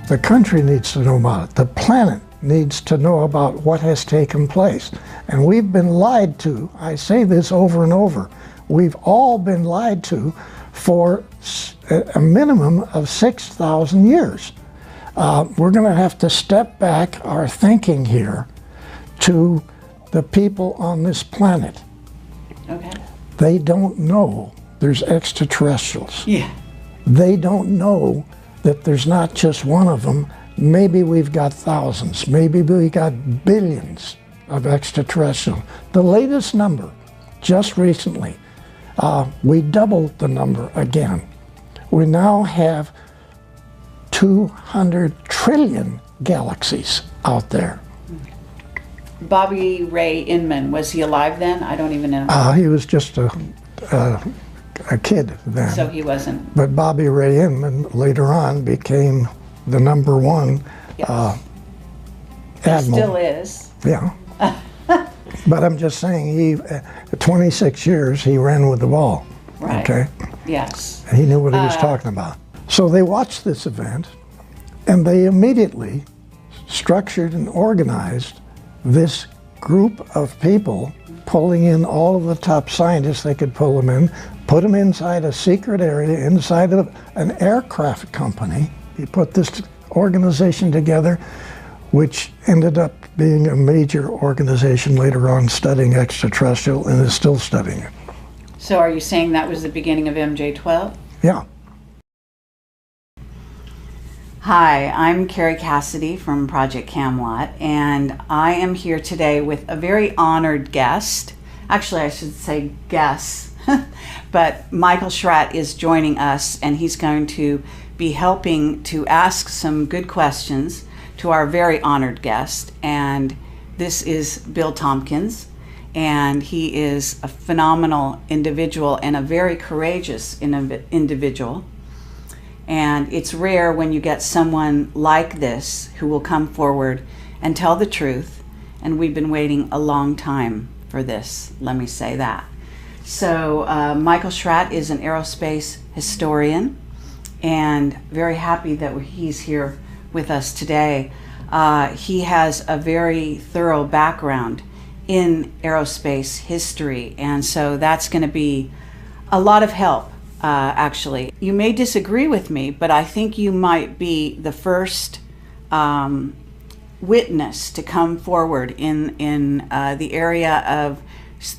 The country needs to know about it. The planet needs to know about what has taken place. And we've been lied to. I say this over and over. We've all been lied to for a minimum of 6,000 years. We're going to have to step back our thinking here to the people on this planet. Okay. They don't know there's extraterrestrials. Yeah. They don't know that there's not just one of them. Maybe we've got thousands, maybe we got billions of extraterrestrials. The latest number, just recently, we doubled the number again. We now have 200 trillion galaxies out there. Bobby Ray Inman, was he alive then? I don't even know. He was just a kid then. So he wasn't. But Bobby Ray Inman later on became the #1 Yes. admiral. Still is. Yeah. But I'm just saying, he, 26 years, he ran with the ball. Right. Okay? Yes. He knew what he was talking about. So they watched this event, and they immediately structured and organized this group of people, pulling in all of the top scientists they could pull them in, put them inside a secret area, inside of an aircraft company. He put this organization together, which ended up being a major organization later on studying extraterrestrial and is still studying it. So are you saying that was the beginning of MJ-12? Yeah. Hi, I'm Kerry Cassidy from Project Camelot, and I am here today with a very honored guest. Actually, I should say guest, but Michael Schratt is joining us, and he's going to be helping to ask some good questions to our very honored guest. And this is Bill Tompkins, and he is a phenomenal individual and a very courageous individual. And it's rare when you get someone like this who will come forward and tell the truth. And we've been waiting a long time for this, let me say that. So Michael Schratt is an aerospace historian, and very happy that he's here with us today. He has a very thorough background in aerospace history, and so that's going to be a lot of help. Actually, you may disagree with me, but I think you might be the first witness to come forward in the area of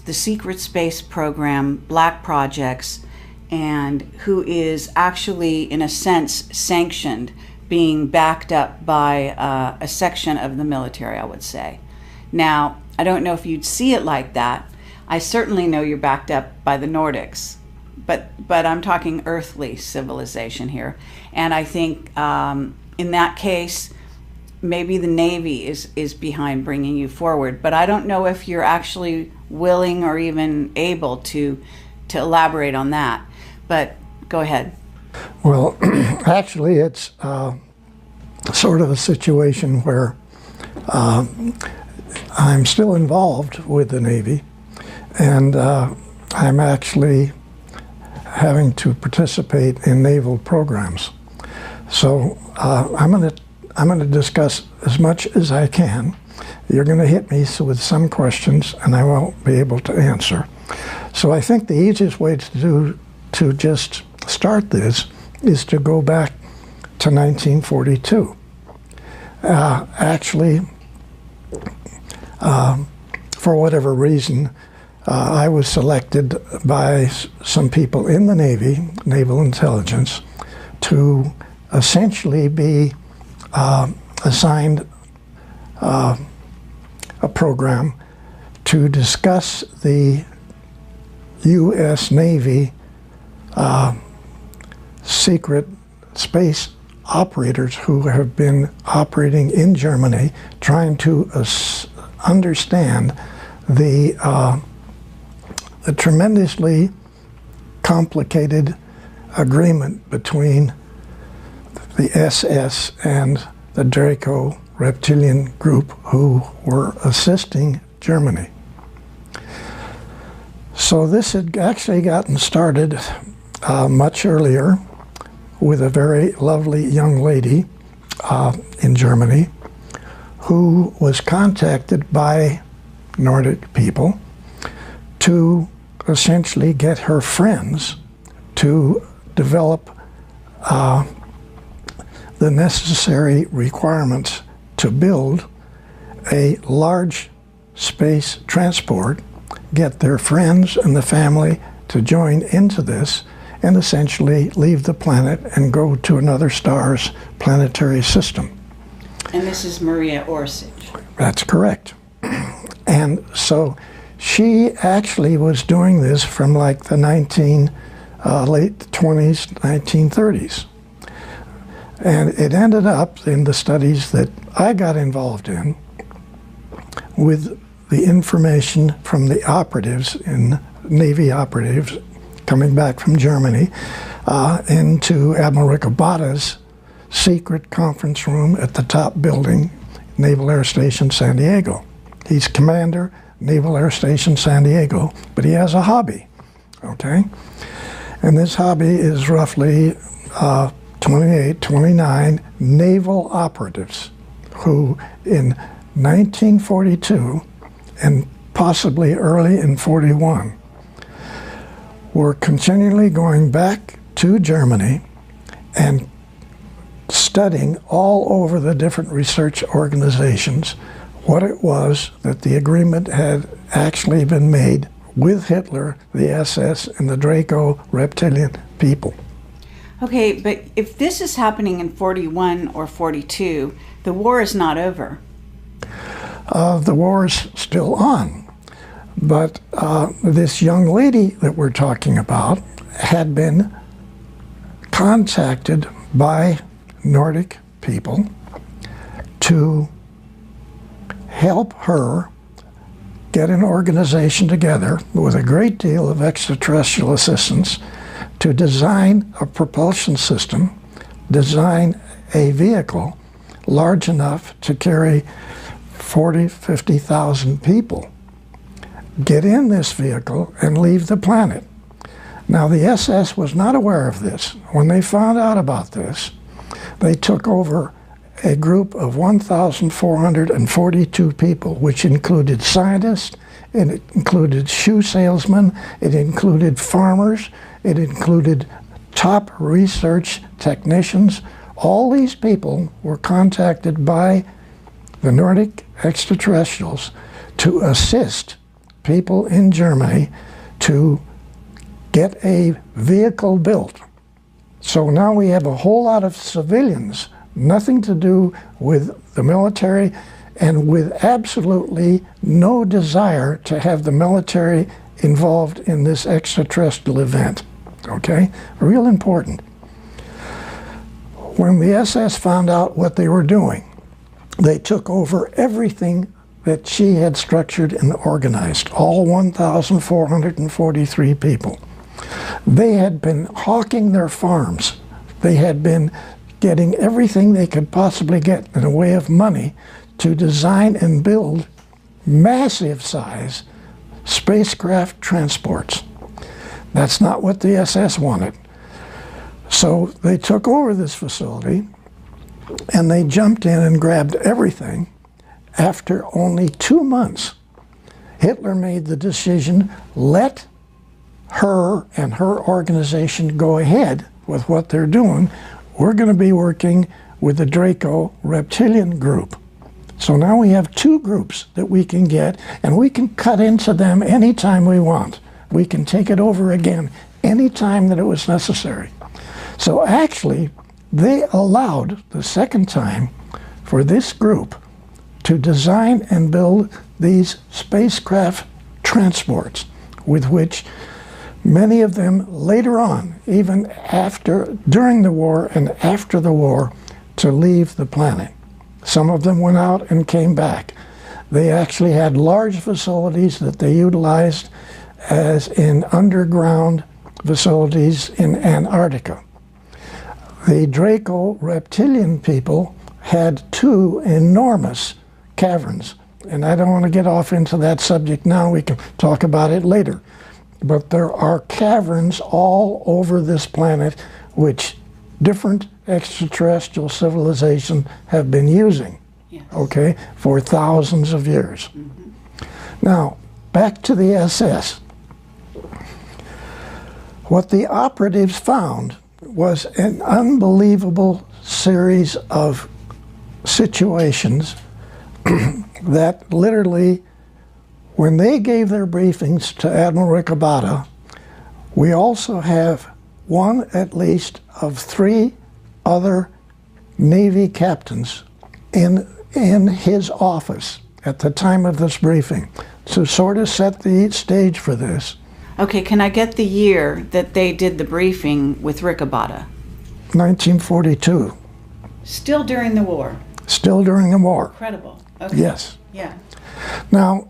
the secret space program, black projects, and who is actually, in a sense, sanctioned, being backed up by a section of the military, I would say. Now, I don't know if you'd see it like that. I certainly know you're backed up by the Nordics. But I'm talking earthly civilization here. And I think in that case, maybe the Navy is behind bringing you forward. But I don't know if you're actually willing or even able to elaborate on that. But go ahead. Well, actually, it's sort of a situation where I'm still involved with the Navy, and I'm actually having to participate in naval programs. So I'm going to discuss as much as I can. You're going to hit me with some questions, and I won't be able to answer. So I think the easiest way to just start this is to go back to 1942. Actually, for whatever reason, I was selected by some people in the Navy, Naval Intelligence, to essentially be assigned a program to discuss the U.S. Navy secret space operators who have been operating in Germany, trying to understand the tremendously complicated agreement between the SS and the Draco reptilian group who were assisting Germany. So this had actually gotten started much earlier with a very lovely young lady in Germany who was contacted by Nordic people to essentially get her friends to develop the necessary requirements to build a large space transport, get their friends and the family to join into this, and essentially leave the planet and go to another star's planetary system. And this is Maria Orsich. That's correct. And so she actually was doing this from like the late 20s, 1930s. And it ended up in the studies that I got involved in with the information from the operatives, Navy operatives, coming back from Germany into Admiral Ricobata's secret conference room at the top building, Naval Air Station San Diego. He's commander, Naval Air Station San Diego, but he has a hobby, okay? And this hobby is roughly 28, 29 naval operatives who in 1942 and possibly early in 41 were continually going back to Germany and studying all over the different research organizations what it was that the agreement had actually been made with Hitler, the SS, and the Draco reptilian people. Okay, but if this is happening in 41 or 42, the war is not over. The war is still on. But this young lady that we're talking about had been contacted by Nordic people to help her get an organization together with a great deal of extraterrestrial assistance to design a propulsion system, design a vehicle large enough to carry 40,000, 50,000 people, get in this vehicle and leave the planet. Now the SS was not aware of this. When they found out about this, they took over a group of 1,442 people, which included scientists, it included shoe salesmen, it included farmers, it included top research technicians. All these people were contacted by the Nordic extraterrestrials to assist people in Germany to get a vehicle built. So now we have a whole lot of civilians, nothing to do with the military, and with absolutely no desire to have the military involved in this extraterrestrial event. Okay? Real important. When the SS found out what they were doing, they took over everything that she had structured and organized, all 1,443 people. They had been hawking their farms. They had been getting everything they could possibly get in a way of money to design and build massive size spacecraft transports. That's not what the SS wanted. So they took over this facility and they jumped in and grabbed everything. After only 2 months, Hitler made the decision, let her and her organization go ahead with what they're doing. We're going to be working with the Draco reptilian group. So now we have two groups that we can get, and we can cut into them anytime we want. We can take it over again anytime that it was necessary. So actually, they allowed the second time for this group to design and build these spacecraft transports, with which many of them later on, even during the war and after the war, to leave the planet. Some of them went out and came back. They actually had large facilities that they utilized as in underground facilities in Antarctica. The Draco reptilian people had 2 enormous caverns, and I don't want to get off into that subject now. We can talk about it later. But there are caverns all over this planet which different extraterrestrial civilizations have been using, yes, okay, for thousands of years. Mm-hmm. Now, back to the SS. What the operatives found was an unbelievable series of situations that literally, when they gave their briefings to Admiral Riccobotta, we also have one at least of 3 other Navy captains in his office at the time of this briefing to sort of set the stage for this. Okay, can I get the year that they did the briefing with Riccobotta? 1942. Still during the war? Still during the war. Incredible. Okay. Yes. Yeah. Now,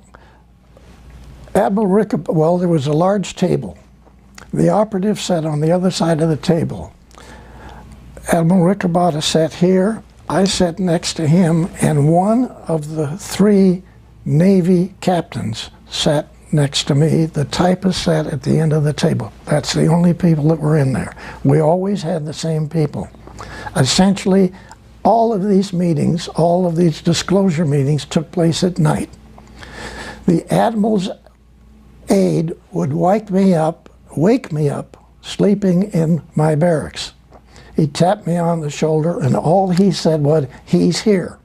Admiral Riccobotta, well, there was a large table. The operative sat on the other side of the table. Admiral Riccobotta sat here, I sat next to him, and one of the 3 Navy captains sat next to me. The typist sat at the end of the table. That's the only people that were in there. We always had the same people. Essentially, all of these meetings, all of these disclosure meetings took place at night. The Admiral's aide would wake me up, sleeping in my barracks. He tapped me on the shoulder, and all he said was, "He's here."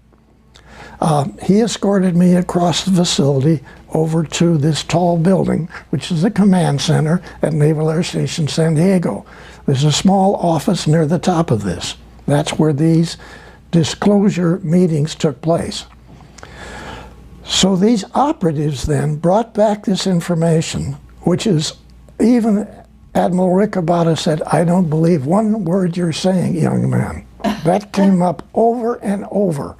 He escorted me across the facility over to this tall building, which is the command center at Naval Air Station San Diego. There's a small office near the top of this. That's where these disclosure meetings took place. So these operatives then brought back this information, which is, even Admiral Riccobotta said, "I don't believe one word you're saying, young man." That came up over and over.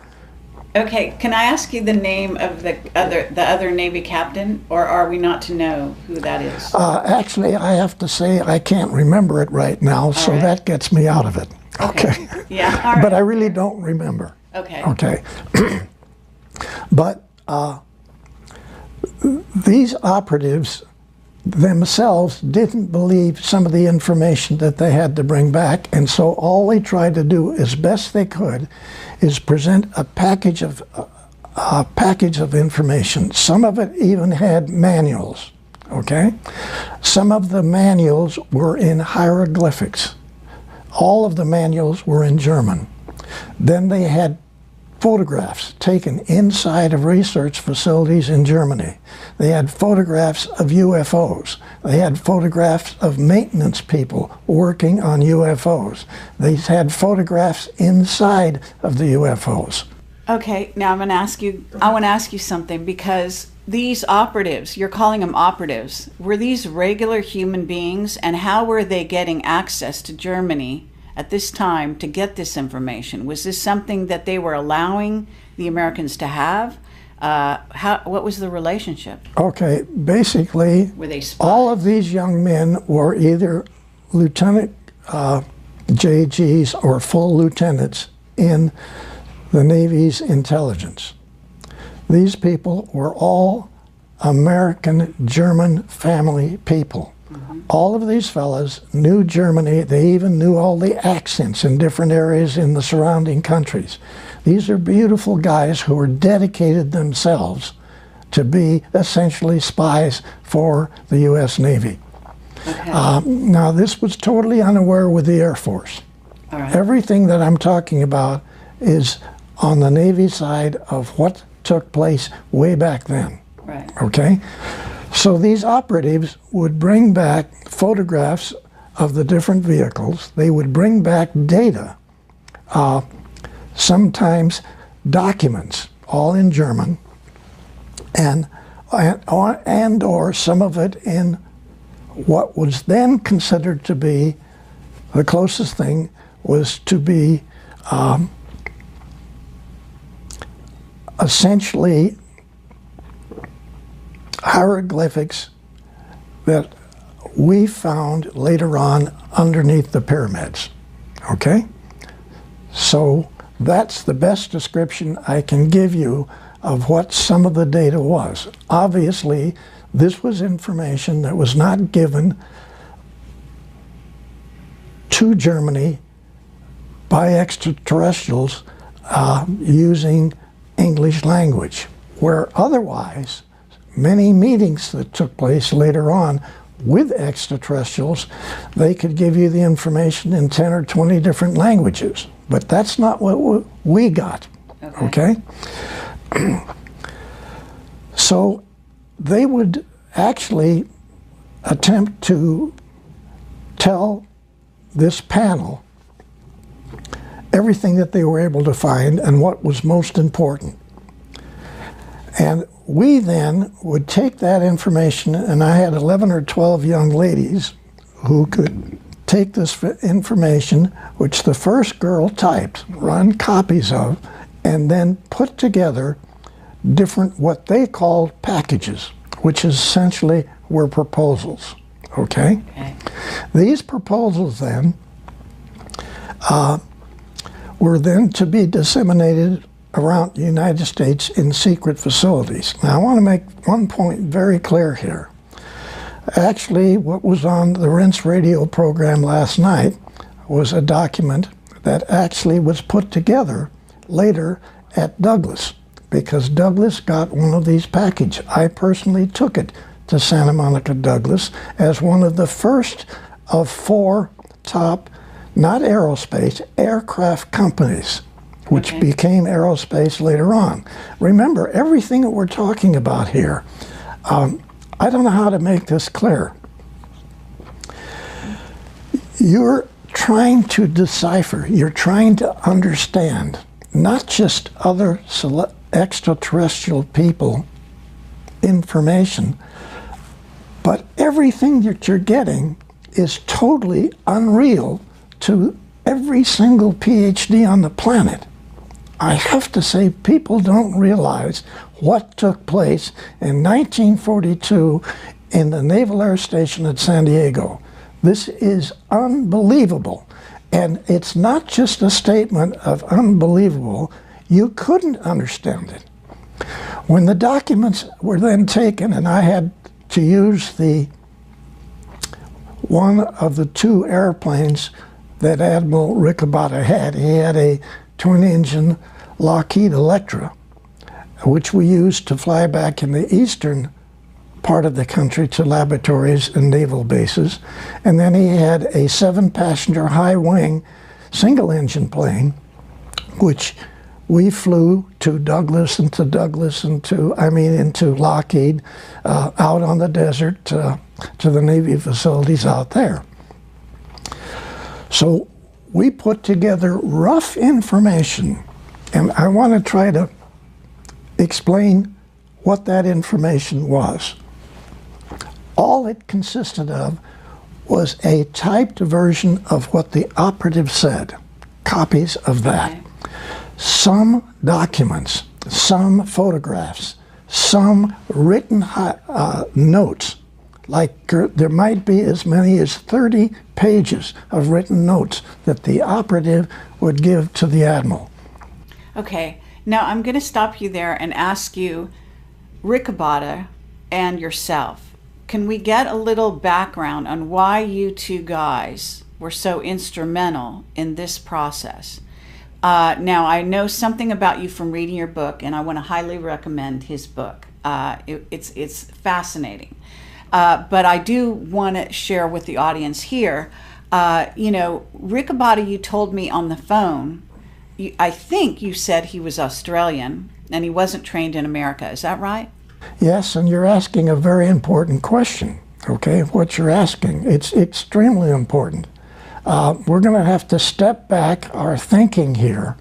Okay, can I ask you the name of the other Navy captain, or are we not to know who that is? Actually, I have to say I can't remember it right now, so that gets me out of it. Okay. Yeah. All right. But I really don't remember. Okay. Okay. But these operatives themselves didn't believe some of the information that they had to bring back, and so all they tried to do as best they could is present a package of information. Some of it even had manuals, okay? Some of the manuals were in hieroglyphics. All of the manuals were in German. Then they had photographs taken inside of research facilities in Germany. They had photographs of UFOs. They had photographs of maintenance people working on UFOs. They had photographs inside of the UFOs. Okay, now I want to ask you something, because these operatives, you're calling them operatives, were these regular human beings, and how were they getting access to Germany at this time to get this information? Was this something that they were allowing the Americans to have? What was the relationship? Okay, basically, were they spies? All of these young men were either lieutenant JGs or full lieutenants in the Navy's intelligence. These people were all American-German family people. Mm-hmm. All of these fellas knew Germany. They even knew all the accents in different areas in the surrounding countries. These are beautiful guys who were dedicated themselves to be essentially spies for the U.S. Navy. Okay. Now, this was totally unaware with the Air Force. All right. Everything that I'm talking about is on the Navy side of what took place way back then. Right. Okay? So these operatives would bring back photographs of the different vehicles. They would bring back data, sometimes documents, all in German, and or some of it in what was then considered to be the closest thing was to be essentially hieroglyphics that we found later on underneath the pyramids. Okay? So that's the best description I can give you of what some of the data was. Obviously, this was information that was not given to Germany by extraterrestrials using English language, where otherwise many meetings that took place later on with extraterrestrials, they could give you the information in 10 or 20 different languages. But that's not what we got, okay? So they would actually attempt to tell this panel everything that they were able to find and what was most important. And we then would take that information, and I had 11 or 12 young ladies who could take this information, which the first girl typed, run copies of, and then put together different, what they called packages, which essentially were proposals, okay? These proposals then were then to be disseminated around the United States in secret facilities. Now, I want to make one point very clear here. Actually, what was on the Rinse radio program last night was a document that actually was put together later at Douglas, because Douglas got one of these packages. I personally took it to Santa Monica Douglas as one of the first of 4 top, not aerospace, aircraft companies, which became aerospace later on. Remember, everything that we're talking about here, I don't know how to make this clear. You're trying to decipher, you're trying to understand, not just other extraterrestrial people information, but everything that you're getting is totally unreal to every single PhD on the planet. I have to say, people don't realize what took place in 1942 in the Naval Air Station at San Diego. This is unbelievable. And it's not just a statement of unbelievable, you couldn't understand it. When the documents were then taken, and I had to use one of the 2 airplanes that Admiral Riccobotta had. He had a twin-engine Lockheed Electra, which we used to fly back in the eastern part of the country to laboratories and naval bases. And then he had a 7-passenger high-wing single-engine plane, which we flew to Douglas and into Lockheed, out on the desert to the Navy facilities out there. So we put together rough information, and I want to try to explain what that information was. All it consisted of was a typed version of what the operative said, copies of that. Okay. Some documents, some photographs, some written notes. Like there might be as many as 30 pages of written notes that the operative would give to the admiral. Okay, now I'm going to stop you there and ask you, Riccobotta and yourself, can we get a little background on why you 2 guys were so instrumental in this process? Now, I know something about you from reading your book, and I want to highly recommend his book. It's fascinating. But I do want to share with the audience here, you know, Riccobotta, you told me on the phone, I think you said he was Australian and he wasn't trained in America. Is that right? Yes, and you're asking a very important question, okay? What you're asking, it's extremely important. We're going to have to step back our thinking here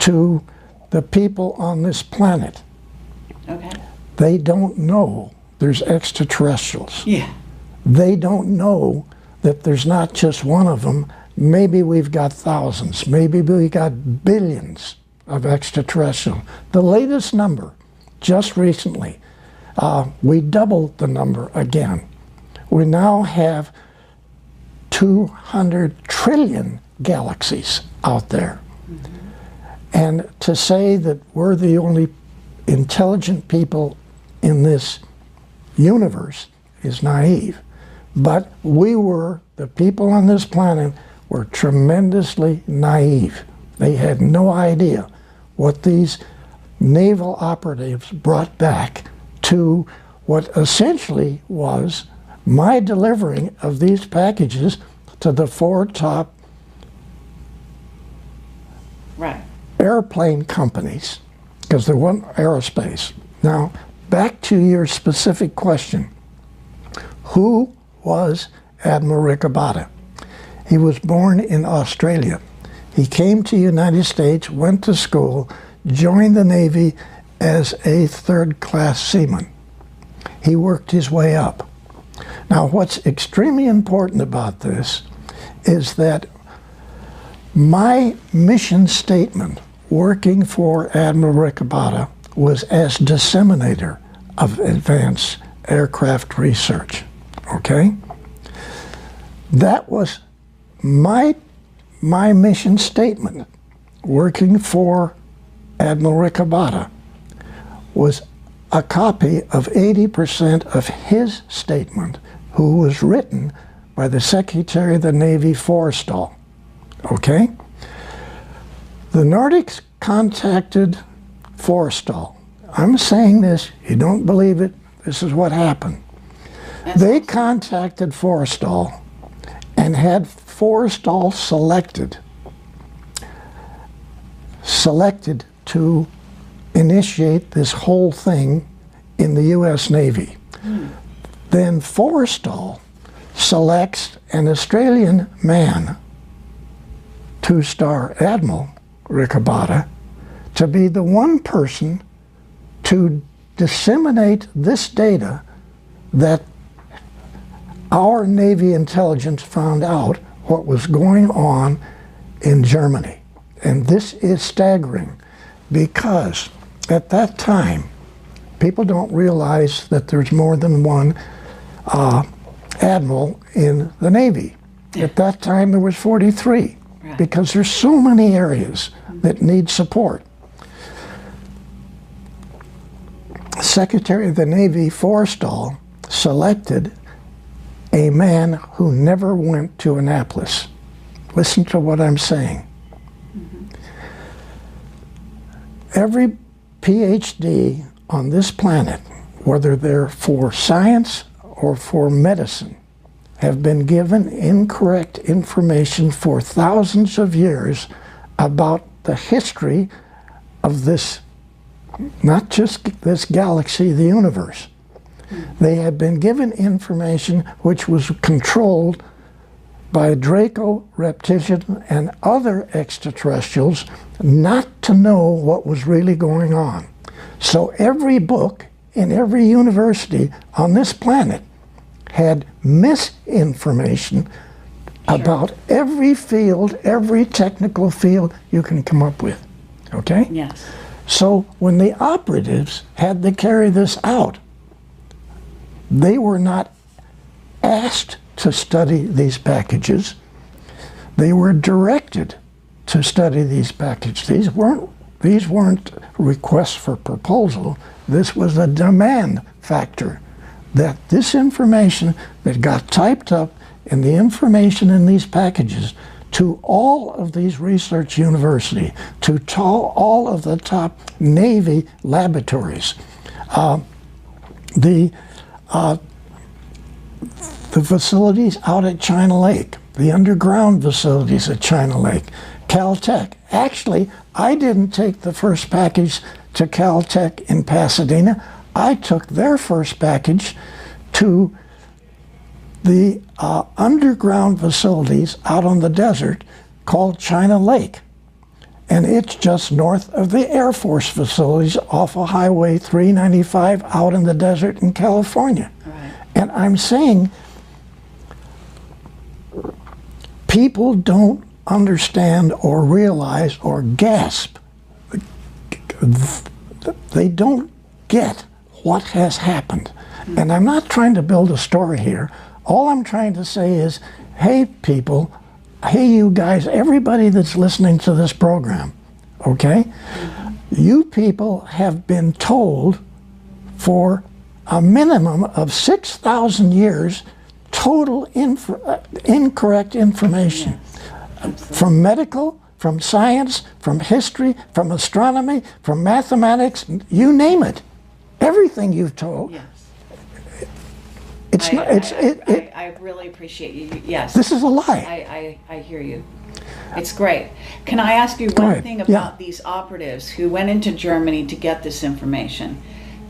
to the people on this planet. Okay. They don't know there's extraterrestrials. Yeah. They don't know that there's not just one of them. Maybe we've got thousands. Maybe we got billions of extraterrestrials. The latest number, just recently, we doubled the number again. We now have 200 trillion galaxies out there. Mm-hmm. And to say that we're the only intelligent people in this universe is naive. But the people on this planet were tremendously naive. They had no idea what these naval operatives brought back to what essentially was my delivering of these packages to the 4 top airplane companies, because there wasn't aerospace. Now, back to your specific question. Who was Admiral Ricabata? He was born in Australia. He came to the United States, went to school, joined the Navy as a third-class seaman. He worked his way up. Now, what's extremely important about this is that my mission statement working for Admiral Ricabata was as disseminator of advanced aircraft research. Okay? That was my mission statement working for Admiral Ricabata was a copy of 80% of his statement, who was written by the Secretary of the Navy Forrestal. Okay? The Nordics contacted Forrestal. I'm saying this, you don't believe it, this is what happened. They contacted Forrestal and had Forrestal selected to initiate this whole thing in the U.S. Navy. Then Forrestal selects an Australian man, 2-star Admiral Ricabata, to be the one person to disseminate this data that our Navy intelligence found out what was going on in Germany. And this is staggering because at that time, people don't realize that there's more than one admiral in the Navy. At that time, there was 43 because there's so many areas that need support. Secretary of the Navy Forrestal selected a man who never went to Annapolis. Listen to what I'm saying. Every PhD on this planet, whether they're for science or for medicine, have been given incorrect information for thousands of years about the history of this, not just this galaxy, the universe. They have been given information which was controlled by Draco, Reptilian, and other extraterrestrials not to know what was really going on. So every book in every university on this planet had misinformation about every field, every technical field you can come up with. Okay? Yes. So when the operatives had to carry this out, they were not asked to study these packages. They were directed to study these packages. These weren't requests for proposal. This was a demand factor that this information that got typed up and the information in these packages to all of these research universities, to all of the top Navy laboratories, the facilities out at China Lake, the underground facilities at China Lake, Caltech. Actually, I didn't take the first package to Caltech in Pasadena. I took their first package to the underground facilities out on the desert called China Lake. and it's just north of the Air Force facilities off of Highway 395 out in the desert in California. Right. And I'm saying people don't understand or realize or gasp. They don't get what has happened. And I'm not trying to build a story here. All I'm trying to say is, hey people, hey you guys, everybody that's listening to this program, okay? You people have been told for a minimum of 6,000 years total incorrect information. From medical, from science, from history, from astronomy, from mathematics, you name it. Everything you've told. Yes. It's not. I really appreciate you. Yes. This is a lie. I hear you. It's great. Can I ask you one thing about these operatives who went into Germany to get this information?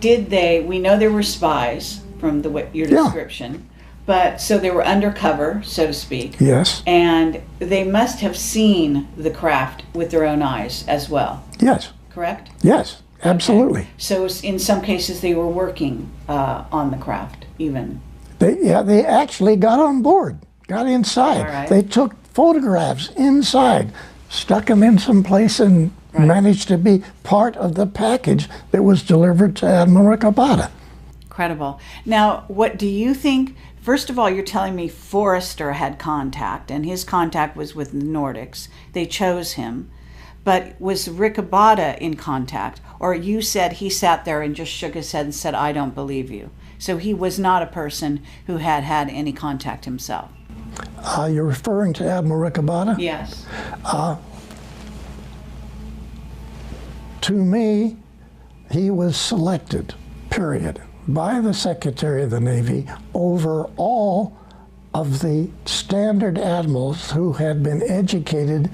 Did they? We know there were spies from your description. But so they were undercover, so to speak. Yes. And they must have seen the craft with their own eyes as well. Yes. Correct? Yes, absolutely. Okay. So in some cases they were working on the craft even. They actually got on board, got inside. All right. They took photographs inside, stuck them in some place, and managed to be part of the package that was delivered to Admiral Ricabada. Incredible. Now, what do you think? First of all, you're telling me Forrester had contact, and his contact was with the Nordics. They chose him. But was Ricabada in contact? Or you said he sat there and just shook his head and said, I don't believe you. So he was not a person who had had any contact himself. You're referring to Admiral Ricabada? Yes. To me, he was selected, period, by the Secretary of the Navy over all of the standard admirals who had been educated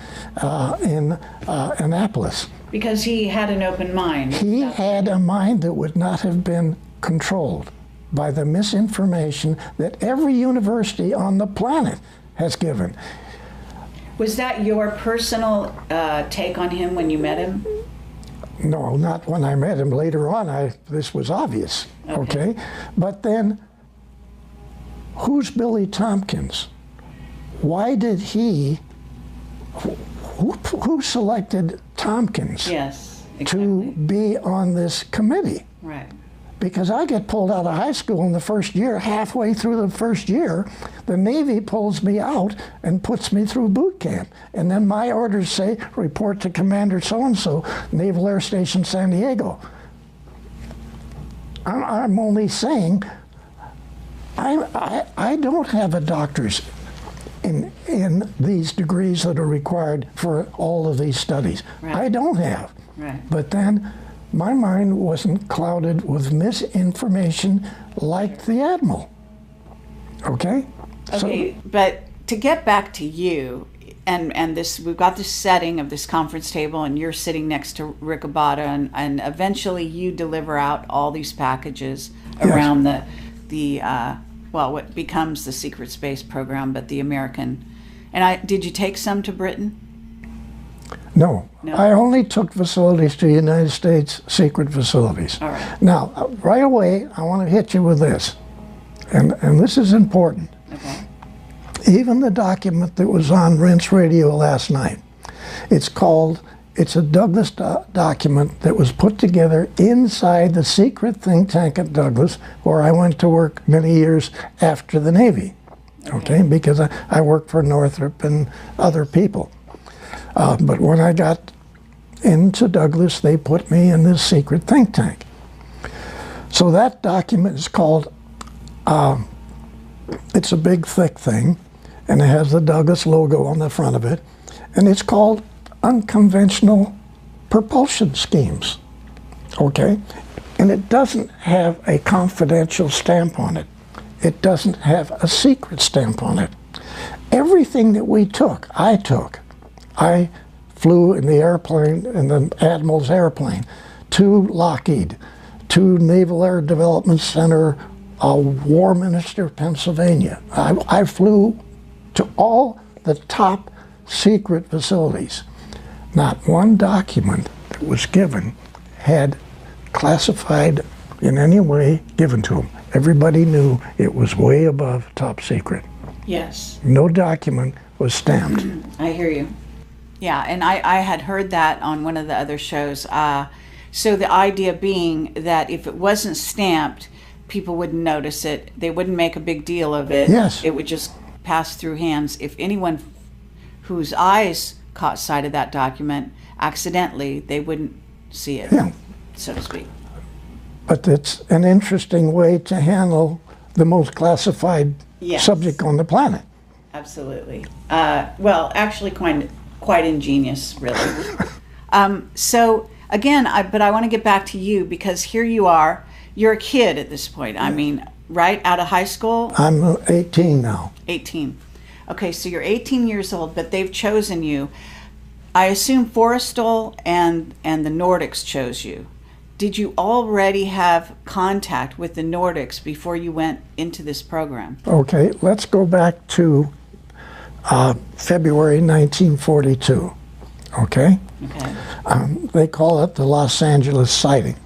in Annapolis. Because he had an open mind. He had a mind that would not have been controlled by the misinformation that every university on the planet has given. Was that your personal take on him when you met him? No, not when I met him. Later on, this was obvious, okay? But then, who's Billy Tompkins? Why did who selected Tompkins to be on this committee? Right. Because I get pulled out of high school in the first year, halfway through the first year, the Navy pulls me out and puts me through boot camp. And then my orders say, report to Commander so-and-so, Naval Air Station San Diego. I'm only saying, I don't have a doctor's in these degrees that are required for all of these studies. Right. I don't have. Right. But then, my mind wasn't clouded with misinformation like the Admiral. Okay? Okay, but to get back to you, and this, we've got this setting of this conference table, and you're sitting next to Ricabada, and eventually you deliver out all these packages around well, what becomes the secret space program, but the American. And did you take some to Britain? No. I only took facilities to United States secret facilities. All right. Now, right away, I want to hit you with this, and this is important. Okay. Even the document that was on Rinse Radio last night, it's a Douglas document that was put together inside the secret think tank at Douglas, where I went to work many years after the Navy, okay? Because I worked for Northrop and other people. But when I got into Douglas, they put me in this secret think tank. So that document is called, it's a big thick thing, and it has the Douglas logo on the front of it, and it's called Unconventional Propulsion Schemes, okay? And it doesn't have a confidential stamp on it. It doesn't have a secret stamp on it. Everything that we took, I took. I flew in the airplane, in the Admiral's airplane, to Lockheed, to Naval Air Development Center, Warminster, Pennsylvania. I flew to all the top secret facilities. not one document that was given had classified in any way given to them. Everybody knew it was way above top secret. Yes. No document was stamped. I hear you. Yeah, and I had heard that on one of the other shows. So the idea being that if it wasn't stamped, people wouldn't notice it. They wouldn't make a big deal of it. Yes. It would just pass through hands. If anyone whose eyes caught sight of that document accidentally, they wouldn't see it, Yeah. so to speak. But it's an interesting way to handle the most classified Yes. subject on the planet. Absolutely. Well, actually, quite ingenious, really. So again, but I want to get back to you because here you are. You're a kid at this point. I mean, right out of high school. I'm 18 now. 18. Okay, so you're 18 years old, but they've chosen you. I assume Forrestal and the Nordics chose you. Did you already have contact with the Nordics before you went into this program? Okay, let's go back to February 1942. Okay? Okay. They call it the Los Angeles sighting.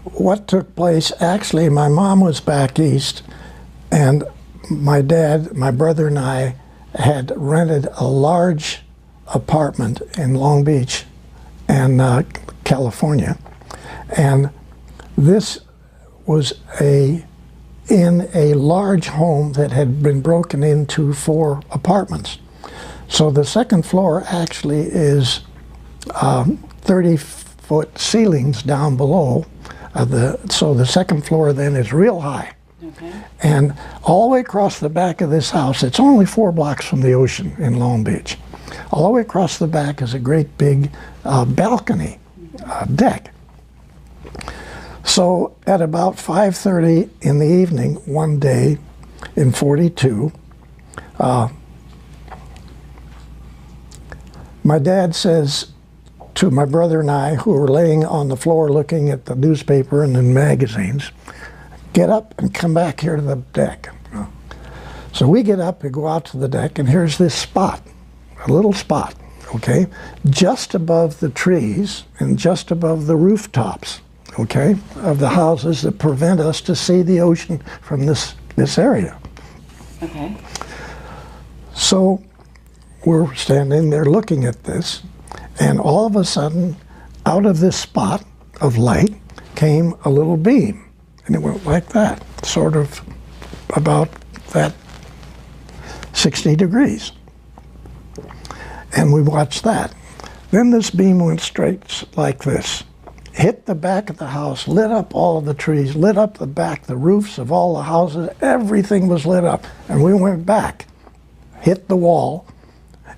What took place, actually, my mom was back east, and my dad, my brother, and I had rented a large apartment in Long Beach and California. And this was in a large home that had been broken into 4 apartments. So the second floor actually is 30-foot ceilings down below. So the second floor then is real high. Okay. And all the way across the back of this house, it's only 4 blocks from the ocean in Long Beach. All the way across the back is a great big balcony deck. So at about 5:30 in the evening one day in 42, my dad says to my brother and I, who were laying on the floor looking at the newspaper and the magazines, get up and come back here to the deck. So we get up and go out to the deck, and here's this spot, a little spot, okay, just above the trees and just above the rooftops, okay, of the houses that prevent us to see the ocean from this area. Okay. So we're standing there looking at this, and all of a sudden, out of this spot of light came a little beam, and it went like that, sort of about that 60 degrees. And we watched that. Then this beam went straight like this, hit the back of the house, lit up all of the trees, lit up the back, the roofs of all the houses, everything was lit up. And we went back, hit the wall,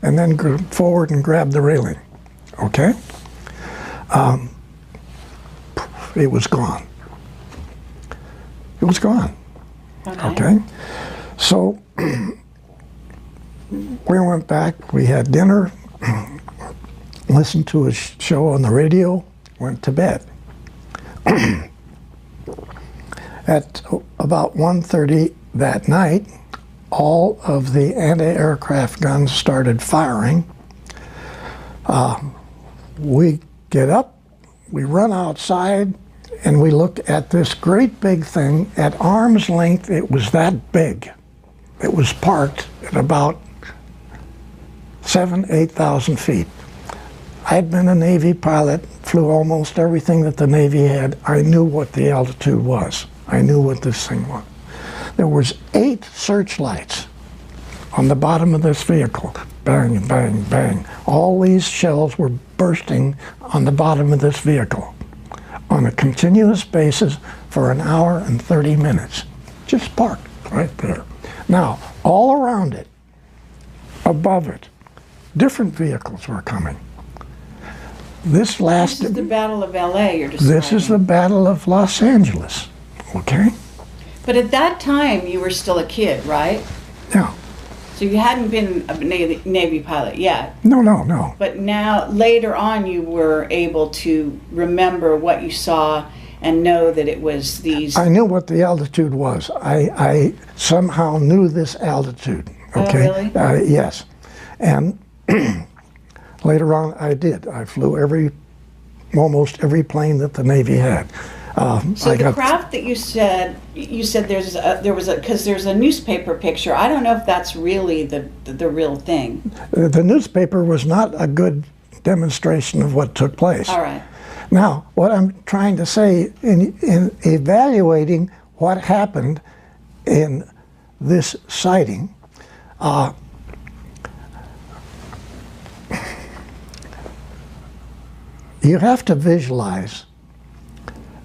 and then go forward and grabbed the railing, okay? It was gone. It was gone, okay? So we went back, we had dinner, listened to a show on the radio, went to bed. At about 1:30 that night, all of the anti-aircraft guns started firing. We get up, we run outside, and we look at this great big thing. At arm's length, it was that big. It was parked at about 7,000 to 8,000 feet. I'd been a Navy pilot, flew almost everything that the Navy had. I knew what the altitude was. I knew what this thing was. There was 8 searchlights on the bottom of this vehicle. Bang, bang, bang. All these shells were bursting on the bottom of this vehicle on a continuous basis for an hour and 30 minutes. Just parked right there. Now, all around it, above it, different vehicles were coming. This lasted... This is the Battle of L.A. you're describing. This is the Battle of Los Angeles, okay? But at that time, you were still a kid, right? Yeah. So you hadn't been a Navy pilot yet. No, no, no. But now, later on, you were able to remember what you saw and know that it was these... I knew what the altitude was. I somehow knew this altitude, okay? Oh, really? Yes. And later on, I did. I flew almost every plane that the Navy had. So the craft that you said there was because there's a newspaper picture. I don't know if that's really the real thing. The newspaper was not a good demonstration of what took place. All right. Now, what I'm trying to say in evaluating what happened in this sighting, you have to visualize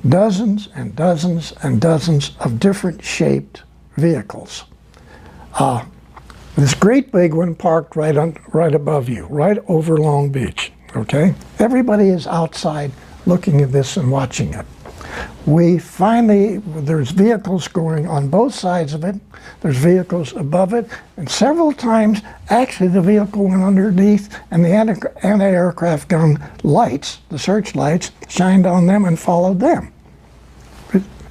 dozens and dozens and dozens of different shaped vehicles. This great big one parked right above you, right over Long Beach, okay? Everybody is outside looking at this and watching it. There's vehicles going on both sides of it, there's vehicles above it, and several times, actually the vehicle went underneath and the anti-aircraft gun lights, the searchlights, shined on them and followed them.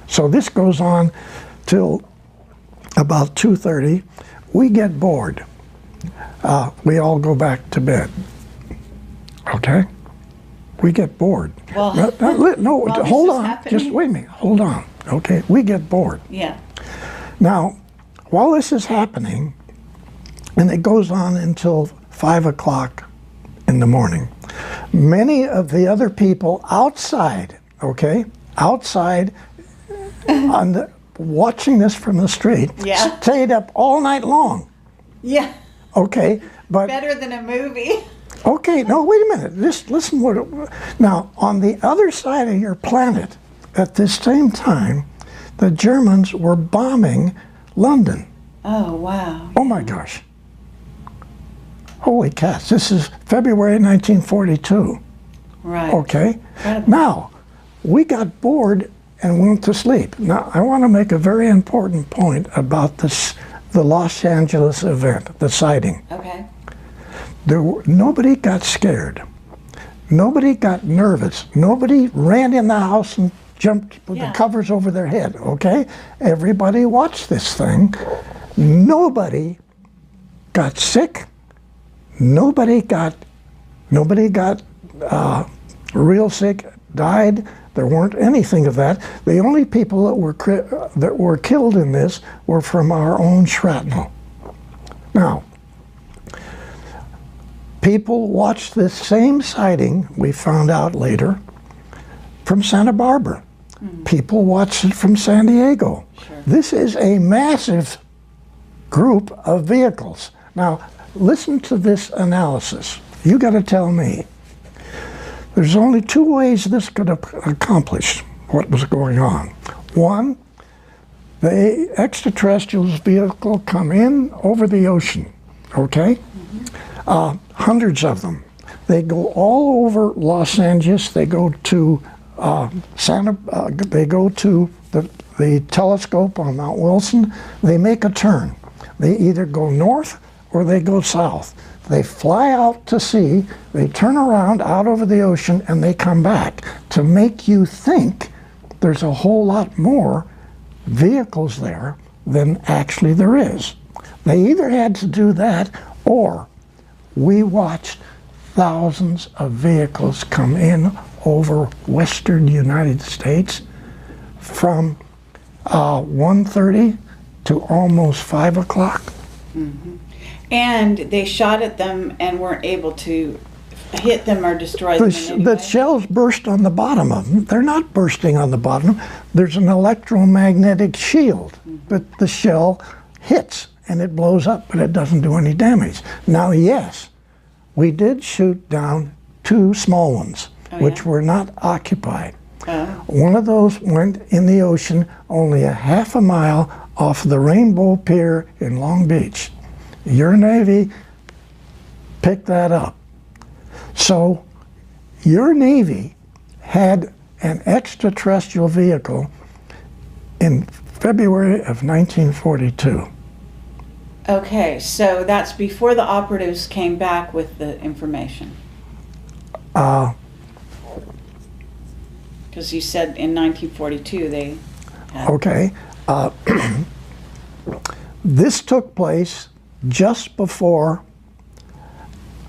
So this goes on till about 2:30. We get bored. We all go back to bed. Okay? We get bored. Well, no, hold on. Just wait a minute. Hold on. Okay? We get bored. Yeah. Now, while this is happening, and it goes on until 5 o'clock in the morning, many of the other people outside, okay, outside watching this from the street, yeah, stayed up all night long. Yeah. Okay, but better than a movie. Okay, no, wait a minute. Just listen now, on the other side of your planet, at this same time, the Germans were bombing London. Oh, wow. Oh my gosh. Holy cats, this is February 1942. Right. Okay. Now, we got bored and went to sleep. Now, I want to make a very important point about the Los Angeles event, the sighting. Okay. Nobody got scared. Nobody got nervous. Nobody ran in the house and jumped with the covers over their head, okay? Everybody watched this thing. Nobody got sick. Nobody got real sick, died. There weren't anything of that. The only people that were killed in this were from our own shrapnel. Now, people watched this same sighting, we found out later, from Santa Barbara. People watched it from San Diego. Sure. This is a massive group of vehicles. Now, listen to this analysis. You got to tell me. There's only two ways this could accomplish what was going on. One, the extraterrestrials vehicle come in over the ocean, okay? Hundreds of them. They go all over Los Angeles. They go to they go to the telescope on Mount Wilson. They make a turn. They either go north or they go south. They fly out to sea, they turn around out over the ocean, and they come back to make you think there's a whole lot more vehicles there than actually there is. They either had to do that, or we watched thousands of vehicles come in over western United States from 1:30 to almost 5 o'clock. Mm-hmm. And they shot at them and weren't able to hit them or destroy them in any The way? shells burst on the bottom of them. They're not bursting on the bottom. There's an electromagnetic shield, but the shell hits and it blows up, but it doesn't do any damage. Now, yes, we did shoot down 2 small ones, which were not occupied. One of those went in the ocean only a half a mile off the Rainbow Pier in Long Beach. Your Navy picked that up. So your Navy had an extraterrestrial vehicle in February of 1942. Okay, so that's before the operatives came back with the information. Because you said in 1942 they had... Okay. This took place just before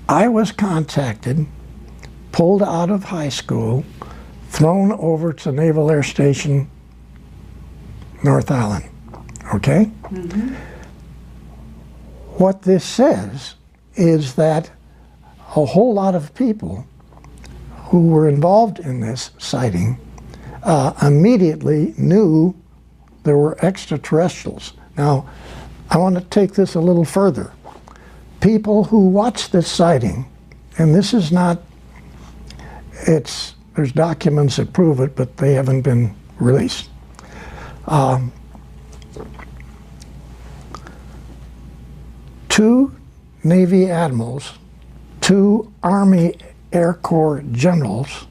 I was contacted, pulled out of high school, thrown over to Naval Air Station, North Island. Okay? Mm-hmm. What this says is that a whole lot of people who were involved in this sighting immediately knew there were extraterrestrials. Now, I want to take this a little further. People who watched this sighting, and this is not, there's documents that prove it, but they haven't been released. Two Navy admirals, two Army Air Corps generals,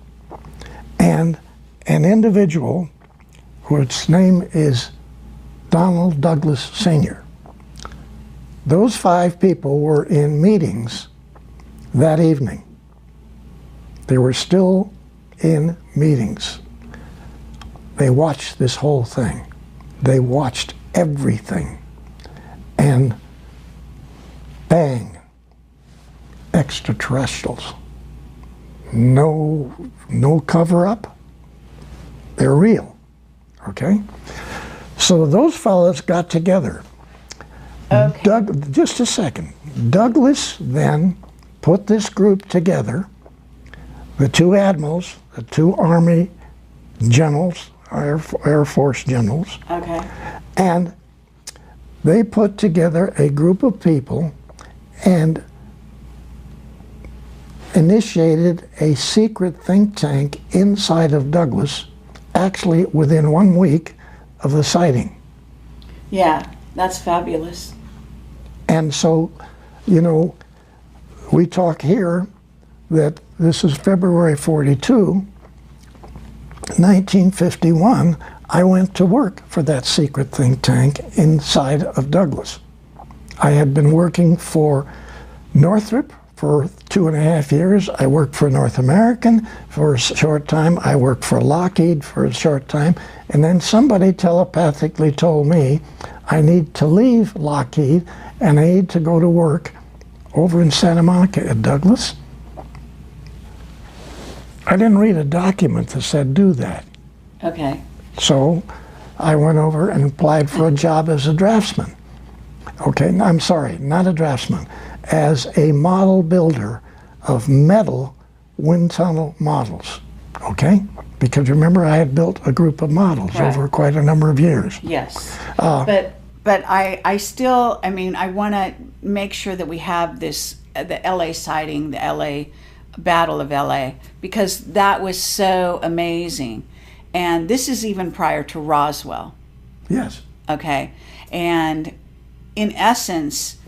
and an individual whose name is Donald Douglas Sr. Those 5 people were in meetings that evening. They were still in meetings. They watched this whole thing. They watched everything. And bang, extraterrestrials. No cover-up. They're real, okay? So those fellows got together. Okay. Just a second. Douglas then put this group together, the 2 admirals, the 2 Army generals, Air Force generals. Okay. And they put together a group of people and initiated a secret think tank inside of Douglas, actually within 1 week of the sighting. Yeah, that's fabulous. And so, you know, we talk here that this is February 42, 1951, I went to work for that secret think tank inside of Douglas. I had been working for Northrop for 2.5 years. I worked for North American for a short time. I worked for Lockheed for a short time. And then somebody telepathically told me I need to leave Lockheed and I need to go to work over in Santa Monica at Douglas. I didn't read a document that said do that. Okay. So I went over and applied for a job as a draftsman. Okay, I'm sorry, not a draftsman, as a model builder of metal wind tunnel models. Okay? Because remember, I had built a group of models over quite a number of years. Yes. But I still, I mean, I want to make sure that we have this, the LA sighting, the LA Battle of LA, because that was so amazing. And this is even prior to Roswell. Yes. Okay. And in essence,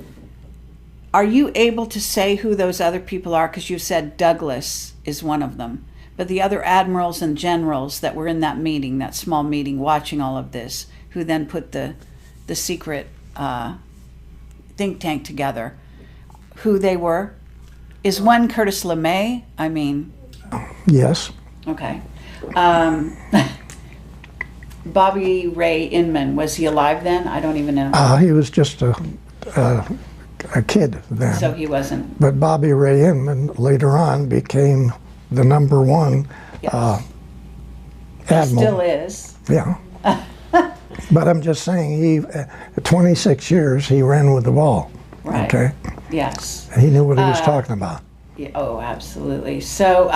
are you able to say who those other people are? Because you said Douglas is one of them. But the other admirals and generals that were in that meeting, that small meeting, watching all of this, who then put the secret think tank together, who they were? Is one Curtis LeMay? I mean... Yes. Okay. Bobby Ray Inman, was he alive then? I don't even know. He was just a kid then. So he wasn't. But Bobby Ray Inman later on became the #1 admiral. Still is. Yeah. But I'm just saying, he 26 years he ran with the ball. Right. Okay. Yes. And he knew what he was talking about. Yeah, oh, absolutely. So,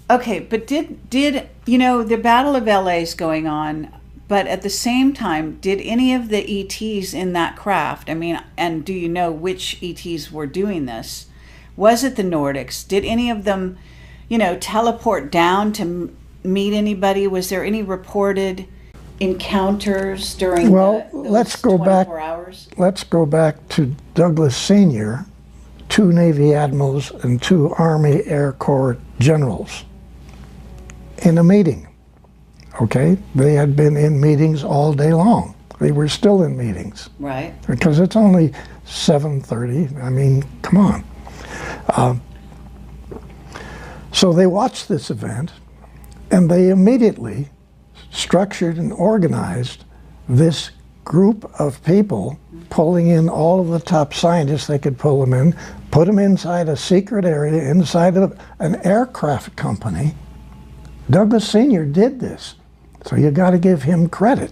okay, but did you know the Battle of LA is going on? But at the same time, did any of the ETs in that craft? I mean, and do you know which ETs were doing this? Was it the Nordics? Did any of them, you know, teleport down to meet anybody? Was there any reported encounters during those let's go 24 hours? Let's go back to Douglas Sr., 2 Navy admirals and 2 Army Air Corps generals in a meeting. Okay, they had been in meetings all day long. They were still in meetings. Right. Because it's only 7:30. I mean, come on. So they watched this event, and they immediately structured and organized this group of people, pulling in all of the top scientists they could pull them in, put them inside a secret area, inside of an aircraft company. Douglas Sr. did this, so you got to give him credit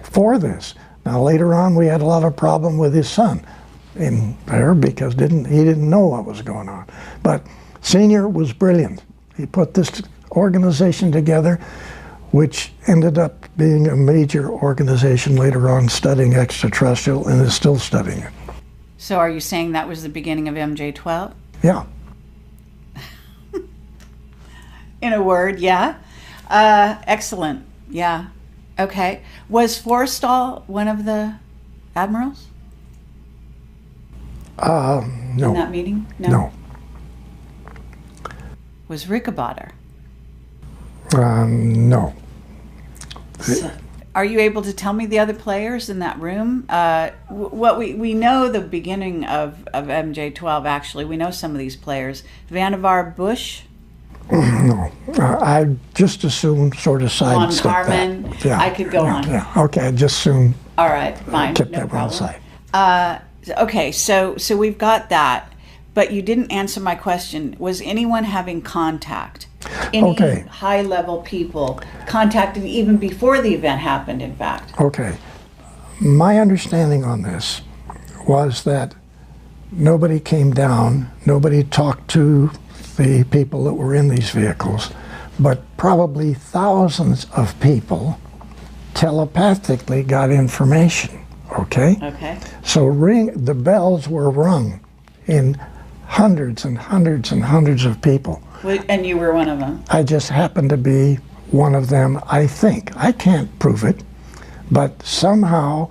for this. Now later on, we had a lot of problem with his son in there because he didn't know what was going on. But Sr. was brilliant. He put this organization together, which ended up being a major organization later on, studying extraterrestrial, and is still studying it. So are you saying that was the beginning of MJ-12? Yeah. In a word, yeah. Excellent. Yeah. Okay. Was Forrestal one of the admirals? No. In that meeting? No. Was Rickenbacker? No. So, are you able to tell me the other players in that room? What we know the beginning of MJ-12, actually. We know some of these players. Vannevar Bush? No. I just assumed sort of sidestep Von Karman? that. Yeah. I could go on. Yeah. Okay, I just assumed. All right, fine. Kept no that one aside. Okay, so we've got that. But you didn't answer my question. Was anyone having contact? Any high-level people contacted even before the event happened, in fact? Okay. My understanding on this was that nobody came down, nobody talked to the people that were in these vehicles, but probably thousands of people telepathically got information, okay? Okay. So the bells were rung in hundreds and hundreds and hundreds of people. And you were one of them? I just happened to be one of them, I think. I can't prove it, but somehow...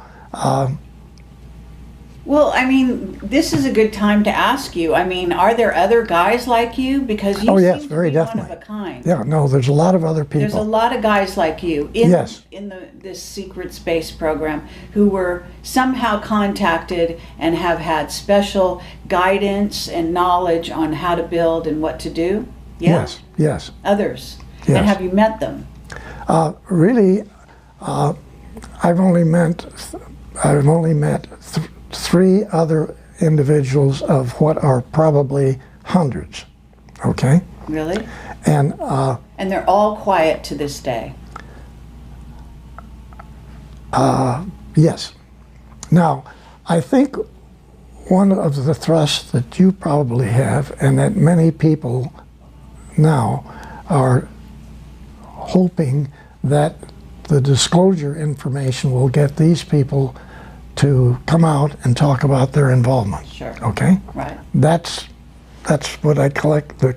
Well, I mean, this is a good time to ask you. I mean, are there other guys like you? Because you seem to be one of a kind. Yeah, no, there's a lot of other people. There's a lot of guys like you in this secret space program who were somehow contacted and have had special guidance and knowledge on how to build and what to do. Yeah? Yes. Others. Yes. And have you met them? Really, I've only met three other individuals of what are probably hundreds. Okay. Really? And they're all quiet to this day. Yes. Now, I think one of the thrusts that you probably have, and that many people now are hoping that the disclosure information will get these people to come out and talk about their involvement. Sure. Okay? Right. That's what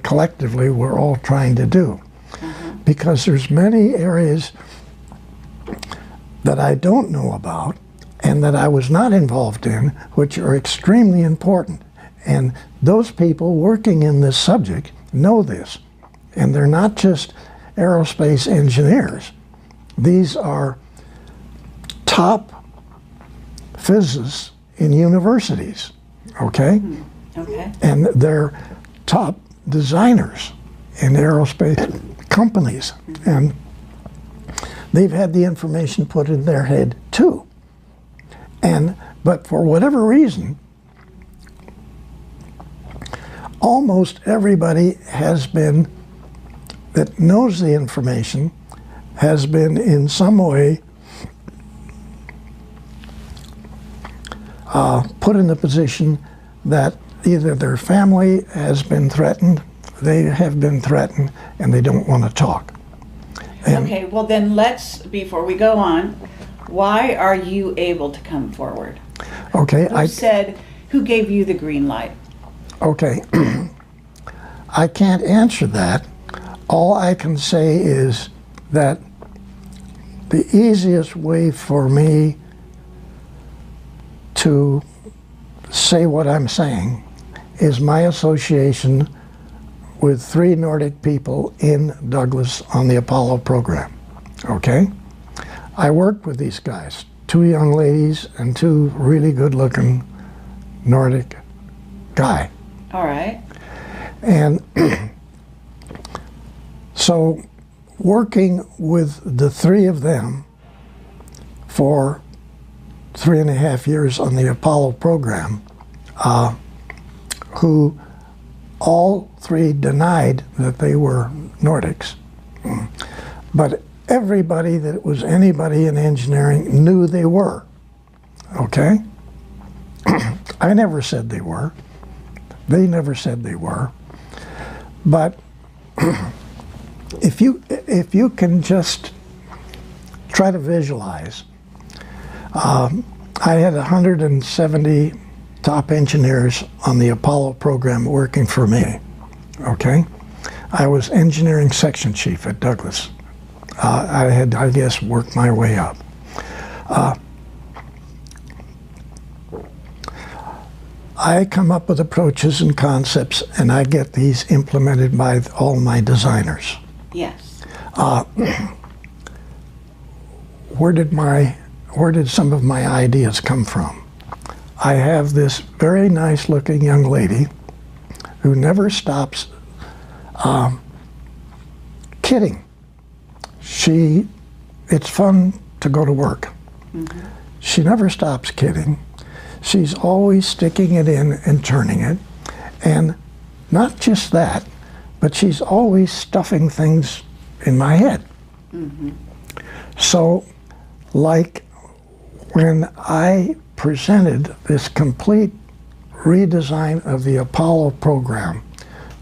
collectively we're all trying to do. Mm-hmm. Because there's many areas that I don't know about and that I was not involved in, which are extremely important. And those people working in this subject know this. And they're not just aerospace engineers. These are top physicists in universities, okay? Okay. And they're top designers in aerospace companies. And they've had the information put in their head too. But for whatever reason, almost everybody that knows the information has been in some way put in the position that either their family has been threatened, they have been threatened, and they don't want to talk. Okay, well then before we go on, why are you able to come forward? Okay. Who gave you the green light? Okay. I can't answer that. All I can say is that the easiest way for me to say what I'm saying is my association with 3 Nordic people in Douglas on the Apollo program. Okay? I worked with these guys, 2 young ladies and 2 really good-looking Nordic guy. All right. And so working with the 3 of them for 3.5 years on the Apollo program who all three denied that they were Nordics. But everybody that was anybody in engineering knew they were. Okay? I never said they were. They never said they were. But if you can just try to visualize, I had 170 top engineers on the Apollo program working for me. Okay? I was engineering section chief at Douglas. I had, I guess, worked my way up. I come up with approaches and concepts, and I get these implemented by all my designers. Yes. Where did some of my ideas come from? I have this very nice looking young lady who never stops kidding. It's fun to go to work. Mm-hmm. She never stops kidding. She's always sticking it in and turning it. And not just that, but she's always stuffing things in my head. Mm-hmm. So, like when I presented this complete redesign of the Apollo program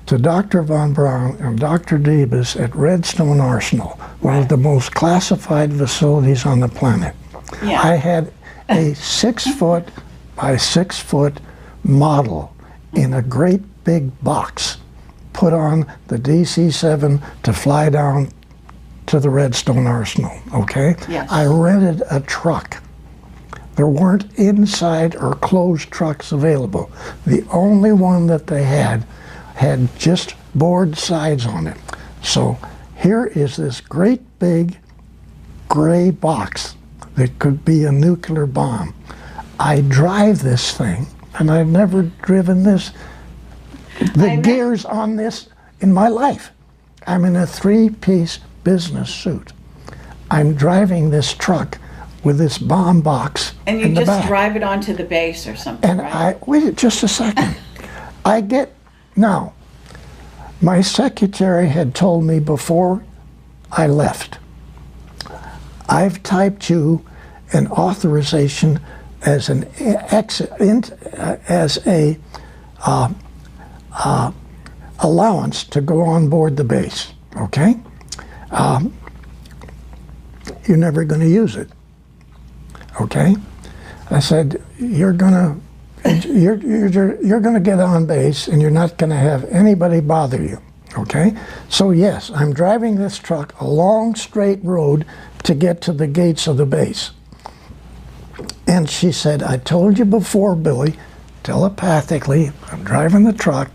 to Dr. Von Braun and Dr. Debus at Redstone Arsenal, one of the most classified facilities on the planet. Yeah. I had a 6-foot by 6-foot model in a great big box put on the DC-7 to fly down to the Redstone Arsenal, okay? Yes. I rented a truck. There weren't inside or closed trucks available. The only one that they had just board sides on it. So here is this great big gray box that could be a nuclear bomb. I drive this thing, and I've never driven the gears on this in my life. I'm in a 3-piece business suit. I'm driving this truck with this bomb box and you in the just back. Drive it onto the base or something, and right? Wait just a second. Now, my secretary had told me before I left, I've typed you an authorization as an allowance to go on board the base, okay? You're never going to use it, okay? I said, you're gonna get on base and you're not going to have anybody bother you, okay? So yes, I'm driving this truck a long straight road to get to the gates of the base. And she said, I told you before, Billy, telepathically, I'm driving the truck,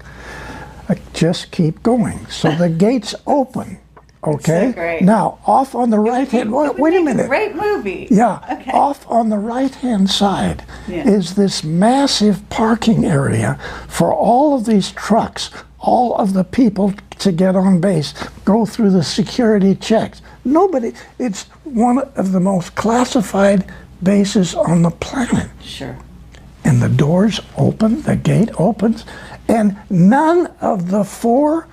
just keep going. So the gates open, okay? So great. Now, off on the right hand, wait a minute. Great movie. Yeah, okay. Off on the right hand side is this massive parking area for all of these trucks, all of the people to get on base, go through the security checks. It's one of the most classified bases on the planet. Sure. And the doors open, the gate opens, and none of the 4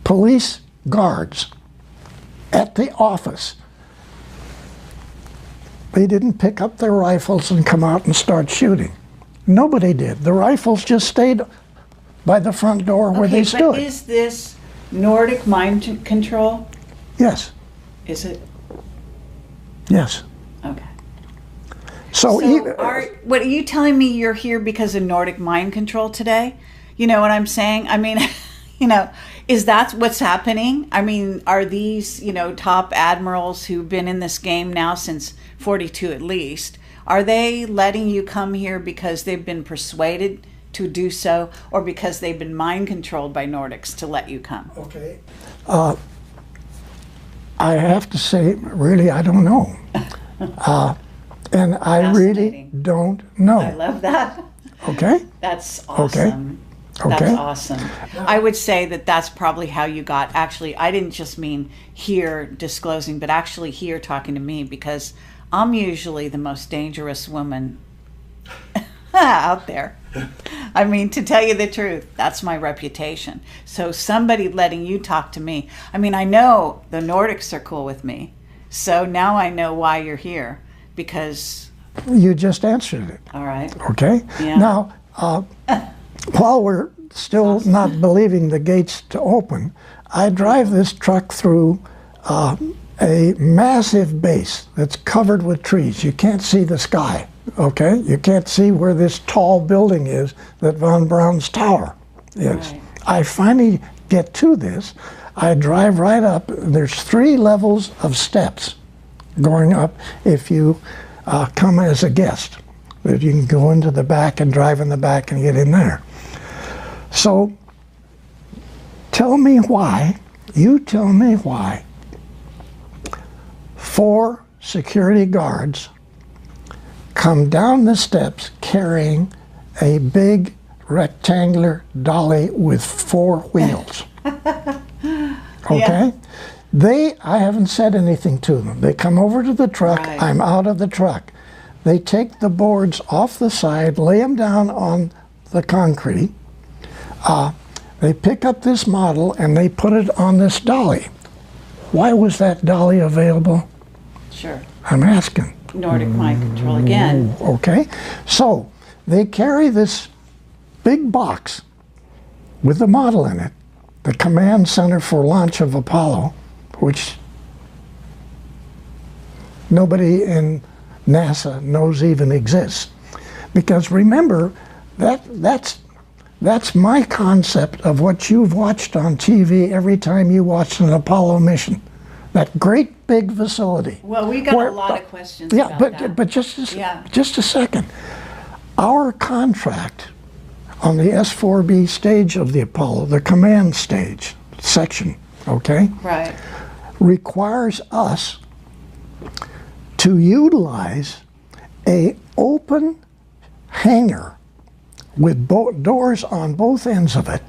police guards at the office, they didn't pick up their rifles and come out and start shooting. Nobody did. The rifles just stayed by the front door where they stood. But is this Nordic mind control? Yes. Is it? Yes. Okay. So what are you telling me? You're here because of Nordic mind control today? You know what I'm saying? I mean, is that what's happening? I mean, are these, top admirals who've been in this game now since 42 at least, are they letting you come here because they've been persuaded to do so, or because they've been mind controlled by Nordics to let you come? Okay. I have to say, really, I don't know. And I really don't know. I love that. Okay? That's awesome. Okay. That's awesome. I would say that that's probably how you got, actually, I didn't just mean here disclosing, but actually here talking to me, because I'm usually the most dangerous woman out there. I mean, to tell you the truth, that's my reputation. So somebody letting you talk to me. I mean, I know the Nordics are cool with me. So now I know why you're here, because... You just answered it. All right. Okay? Yeah. Now, while we're still not believing the gates to open, I drive this truck through a massive base that's covered with trees. You can't see the sky, okay? You can't see where this tall building is that Von Braun's tower is. Right. I finally get to this. I drive right up. There's 3 levels of steps going up if you come as a guest. That you can go into the back and drive in the back and get in there. So tell me why, you tell me why 4 security guards come down the steps carrying a big rectangular dolly with 4 wheels. Okay? Yeah. I haven't said anything to them. They come over to the truck, right. I'm out of the truck. They take the boards off the side, lay them down on the concrete. They pick up this model and they put it on this dolly. Why was that dolly available? Sure. I'm asking. Nordic mind control again. Okay. So they carry this big box with the model in it, the command center for launch of Apollo, which nobody in NASA knows even exists. Because remember, that's my concept of what you've watched on TV every time you watch an Apollo mission. That great big facility. Well, we got a lot of questions about that. But just a second. Our contract on the S-4B stage of the Apollo, the command stage section, okay? Right. Requires us to utilize a open hangar with doors on both ends of it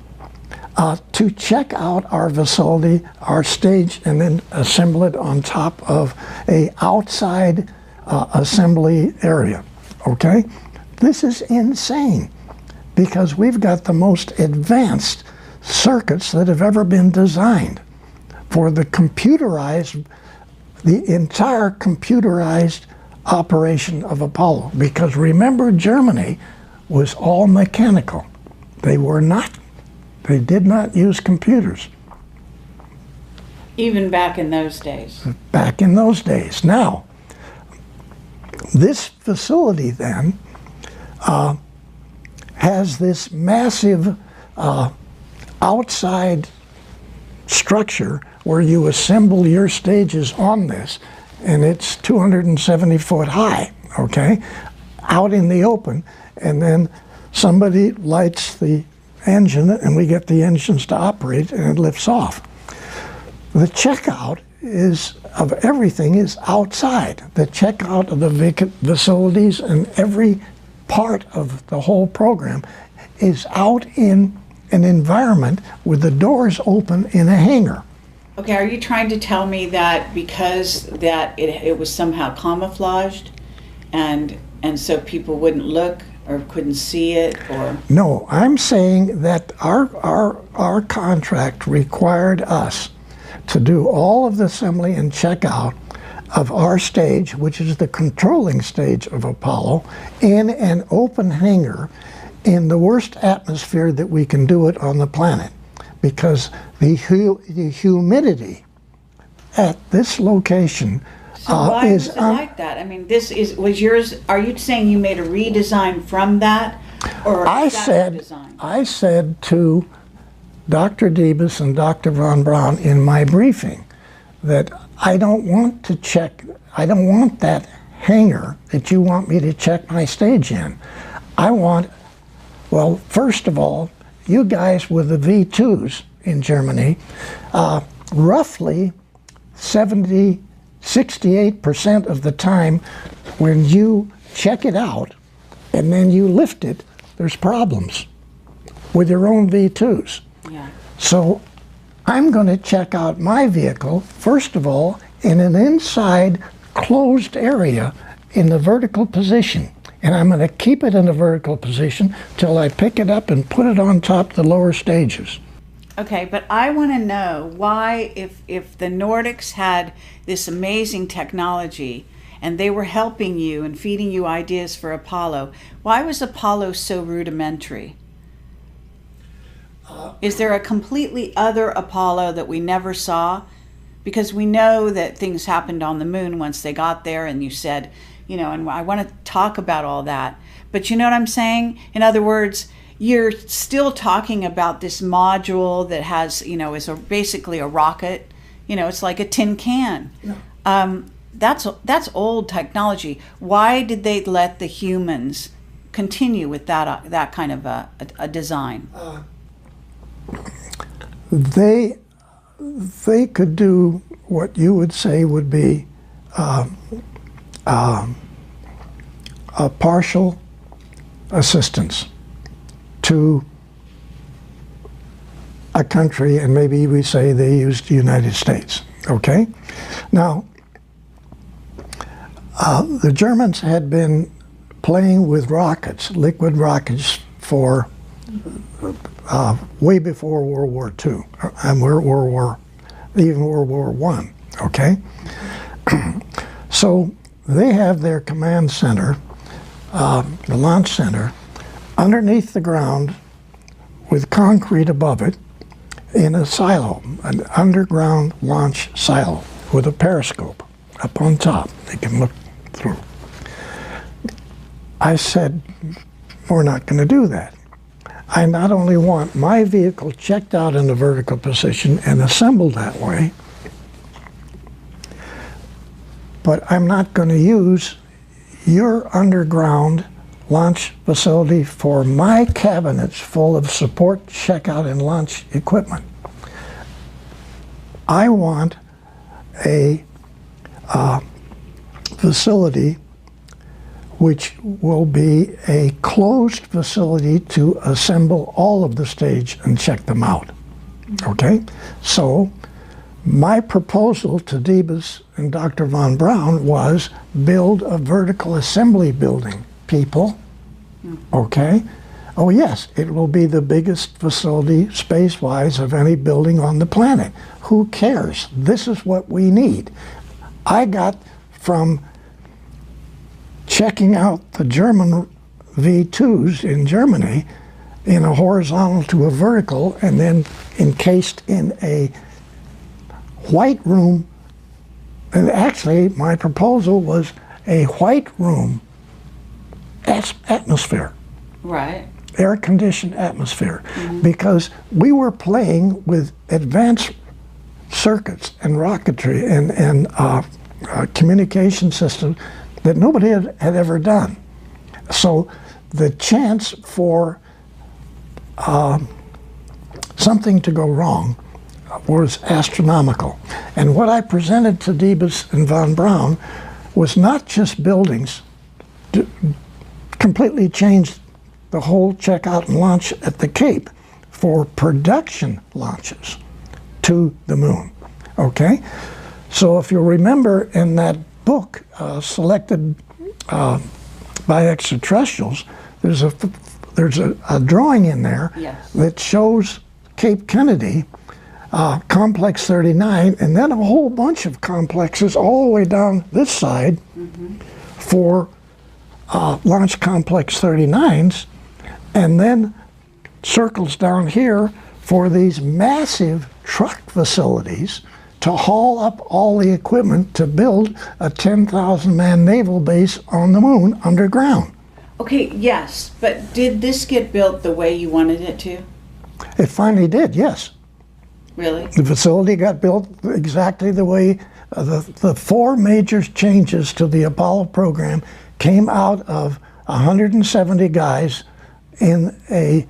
to check out our facility, our stage, and then assemble it on top of a outside assembly area, okay? This is insane because we've got the most advanced circuits that have ever been designed for the entire computerized operation of Apollo. Because remember, Germany was all mechanical. They did not use computers. Even back in those days. Back in those days. Now, this facility then has this massive outside structure where you assemble your stages on this, and it's 270 foot high, okay, out in the open, and then somebody lights the engine and we get the engines to operate and it lifts off. The checkout of everything is outside. The checkout of the facilities and every part of the whole program is out in an environment with the doors open in a hangar. Okay, are you trying to tell me that because it was somehow camouflaged and so people wouldn't look or couldn't see it, or? No, I'm saying that our contract required us to do all of the assembly and checkout of our stage, which is the controlling stage of Apollo, in an open hangar in the worst atmosphere that we can do it on the planet, because the humidity at this location so why is it like that? I mean, was yours. Are you saying you made a redesign from that, or I said to Dr. Debus and Dr. Von Braun in my briefing that I don't want that hangar that you want me to check my stage in. I want, well, first of all, you guys with the V2s in Germany, roughly 68% of the time when you check it out and then you lift it, there's problems with your own V2s. Yeah. So I'm going to check out my vehicle, first of all, in an inside closed area in the vertical position. and I'm going to keep it in a vertical position till I pick it up and put it on top the lower stages. Okay, but I want to know why, if the Nordics had this amazing technology and they were helping you and feeding you ideas for Apollo, why was Apollo so rudimentary? Is there a completely other Apollo that we never saw? Because we know that things happened on the moon once they got there, and you said, you know, and I want to talk about all that. But you know what I'm saying? In other words, you're still talking about this module that has, you know, is basically a rocket. You know, it's like a tin can. Yeah. That's old technology. Why did they let the humans continue with that kind of a design? They could do what you would say would be a partial assistance to a country, and maybe we say they used the United States. Okay? Now, the Germans had been playing with rockets, liquid rockets, for way before World War II, and even World War I, okay? So they have their command center, the launch center, underneath the ground with concrete above it in a silo, an underground launch silo with a periscope up on top. They can look through. I said, we're not going to do that. I not only want my vehicle checked out in a vertical position and assembled that way, but I'm not going to use your underground launch facility for my cabinets full of support, checkout, and launch equipment. I want a facility which will be a closed facility to assemble all of the stage and check them out. Okay? So my proposal to Debus and Dr. von Braun was build a vertical assembly building, people. Okay? Oh yes, it will be the biggest facility space-wise of any building on the planet. Who cares? This is what we need. I got from checking out the German V2s in Germany in a horizontal to a vertical, and then encased in a white room. And actually, my proposal was a white room atmosphere. Right. Air-conditioned atmosphere. Because we were playing with advanced circuits and rocketry and communication systems that nobody had ever done. So the chance for something to go wrong was astronomical. And what I presented to Debus and von Braun was not just buildings, completely changed the whole checkout and launch at the Cape for production launches to the moon. Okay? So if you'll remember in that book, Selected by Extraterrestrials, there's a drawing in there that shows Cape Kennedy, Complex 39, and then a whole bunch of complexes all the way down this side for Launch Complex 39s, and then circles down here for these massive truck facilities to haul up all the equipment to build a 10,000-man naval base on the moon underground. Okay, yes, but did this get built the way you wanted it to? It finally did, yes. Really? The facility got built exactly the way the four major changes to the Apollo program came out of 170 guys in a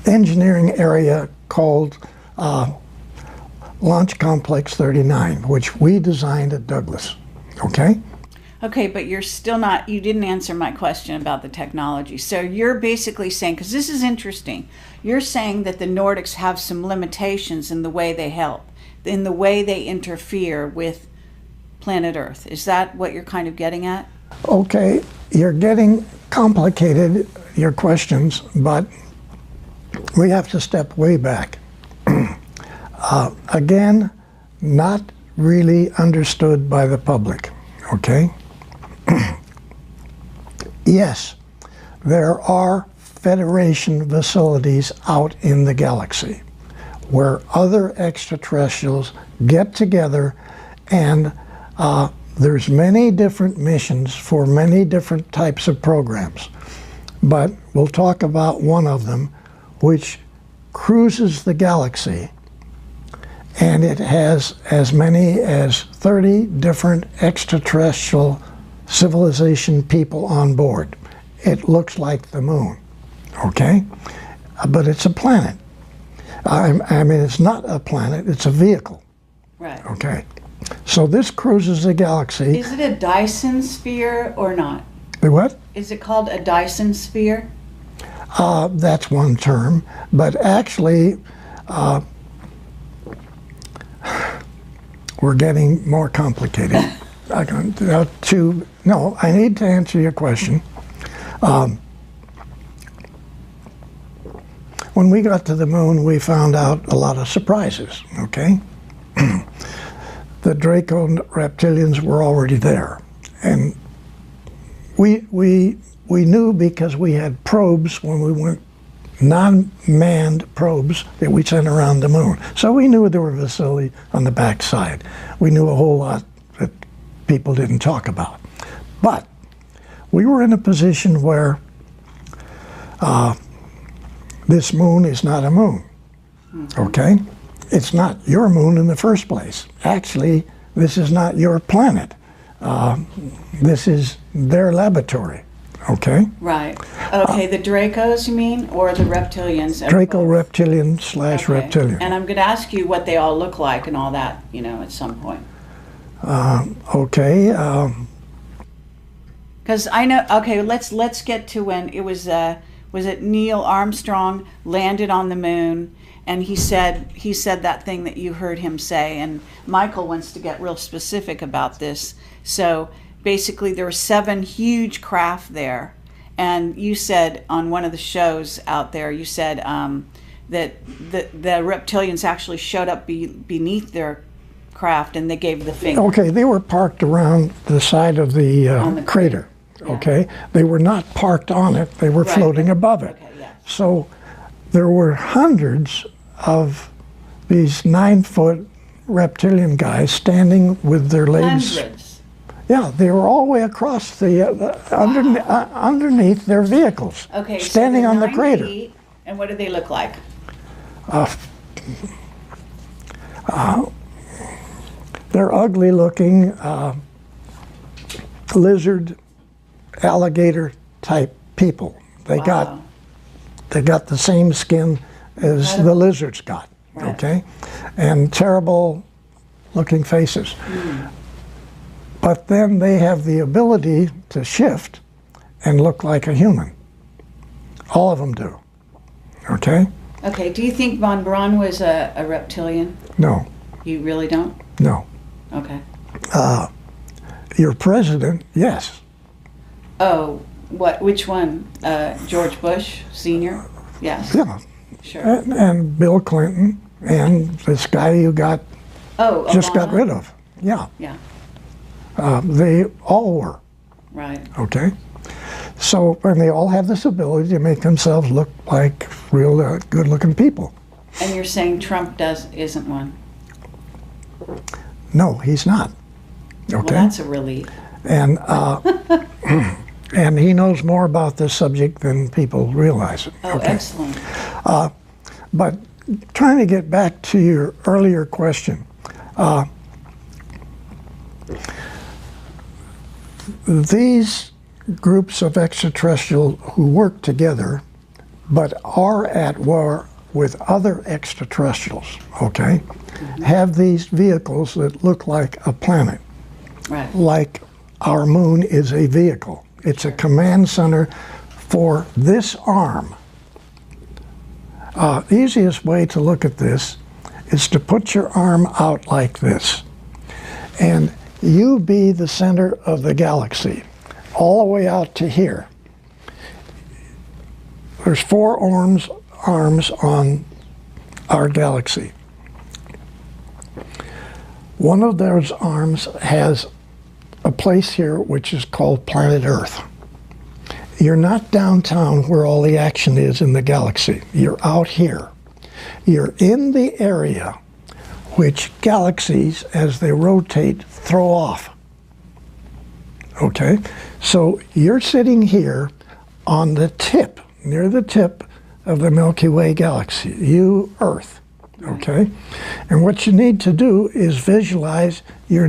engineering area called Launch Complex 39, which we designed at Douglas. Okay? Okay, but you're still not, you didn't answer my question about the technology. So you're basically saying, because this is interesting, you're saying that the Nordics have some limitations in the way they help, in the way they interfere with planet Earth. Is that what you're kind of getting at? Okay, you're getting complicated, your questions, but we have to step way back. Again, not really understood by the public, okay? Yes, there are Federation facilities out in the galaxy where other extraterrestrials get together, and there's many different missions for many different types of programs. But we'll talk about one of them, which cruises the galaxy, and it has as many as 30 different extraterrestrial civilization people on board. It looks like the moon, okay? But it's a planet. I mean, it's not a planet, it's a vehicle. Right. Okay. So this cruises the galaxy. Is it a Dyson sphere or not? The what? Is it called a Dyson sphere? That's one term, but actually, we're getting more complicated. I need to answer your question. When we got to the moon, we found out a lot of surprises, okay? The Draco reptilians were already there. And we knew because we had probes when we went, non-manned probes that we sent around the moon. So we knew there were facilities on the backside. We knew a whole lot that people didn't talk about. But we were in a position where this moon is not a moon, okay? It's not your moon in the first place. Actually, this is not your planet. This is their laboratory, okay? Right. Okay, the Dracos, you mean, or the reptilians? Draco reptilian slash Okay. reptilian. And I'm going to ask you what they all look like and all that, you know, at some point. Okay. Because I know. Okay, let's get to when it was it Neil Armstrong landed on the moon, and he said that thing that you heard him say, and Michael wants to get real specific about this. So basically, there were 7 huge craft there, and you said on one of the shows out there, you said that the reptilians actually showed up beneath their craft, and they gave the finger. Okay, they were parked around the side of the crater. Yeah. Okay, they were not parked on it; they were floating above it. Okay, yeah. So there were hundreds of these 9-foot reptilian guys standing with their legs. Hundreds. Yeah, they were all the way across the underneath their vehicles. Okay, standing so on the 9 crater. feet, and what do they look like? They're ugly looking, lizard, alligator type people. They Wow. got the same skin as the lizards got, Right. okay? And terrible looking faces. But then they have the ability to shift and look like a human. All of them do, okay? Okay, do you think Von Braun was a reptilian? No, You really don't? no. Okay. Your president, yes. Oh, which one? George Bush Sr.? Yes. Yeah. Sure. And Bill Clinton and this guy you got just got Obama? rid of. Yeah. Yeah, They all were, right. okay? So, and they all have this ability to make themselves look like real good-looking people. And you're saying Trump isn't one? No, he's not, okay? Well, that's a relief. And, and he knows more about this subject than people realize. Oh, okay? excellent. But trying to get back to your earlier question, these groups of extraterrestrial who work together but are at war with other extraterrestrials, okay, have these vehicles that look like a planet, Right. like our moon is a vehicle. It's a command center for this arm. Easiest way to look at this is to put your arm out like this, and you be the center of the galaxy. all the way out to here. There's 4 arms on our galaxy. One of those arms has a place here which is called planet Earth. You're not downtown where all the action is in the galaxy. You're out here. You're in the area which galaxies, as they rotate, throw off. Okay? So you're sitting here on the tip, near the tip of the Milky Way galaxy, you Earth. Okay? And what you need to do is visualize you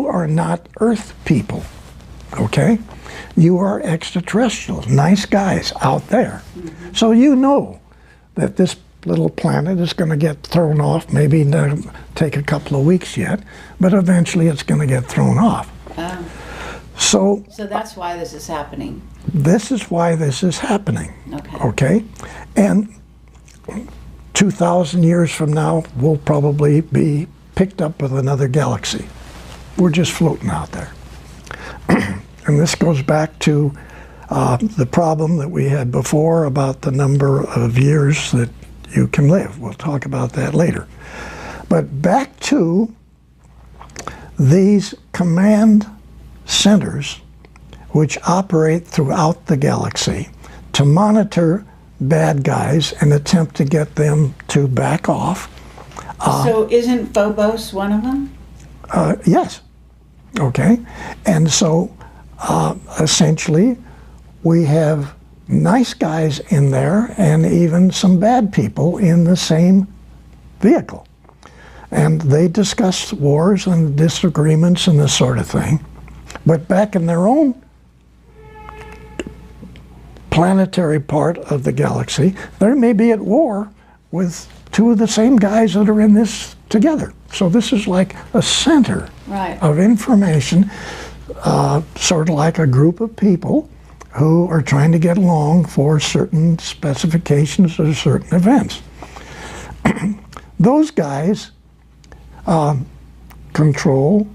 are not Earth people. Okay? You are extraterrestrials, nice guys out there. Mm-hmm. So you know that this little planet is going to get thrown off, maybe not take a couple of weeks yet, but eventually it's going to get thrown off. So that's why this is happening. This is why this is happening. Okay. Okay? And 2,000 years from now, we'll probably be picked up with another galaxy. We're just floating out there. And this goes back to the problem that we had before about the number of years that you can live. We'll talk about that later. But back to these command centers which operate throughout the galaxy to monitor bad guys and attempt to get them to back off. So isn't Phobos one of them? Yes. Okay. And so essentially we have nice guys in there and even some bad people in the same vehicle. And they discuss wars and disagreements and this sort of thing. But back in their own planetary part of the galaxy, they may be at war with 2 of the same guys that are in this together. So this is like a center of information, sort of like a group of people who are trying to get along for certain specifications or certain events. Those guys control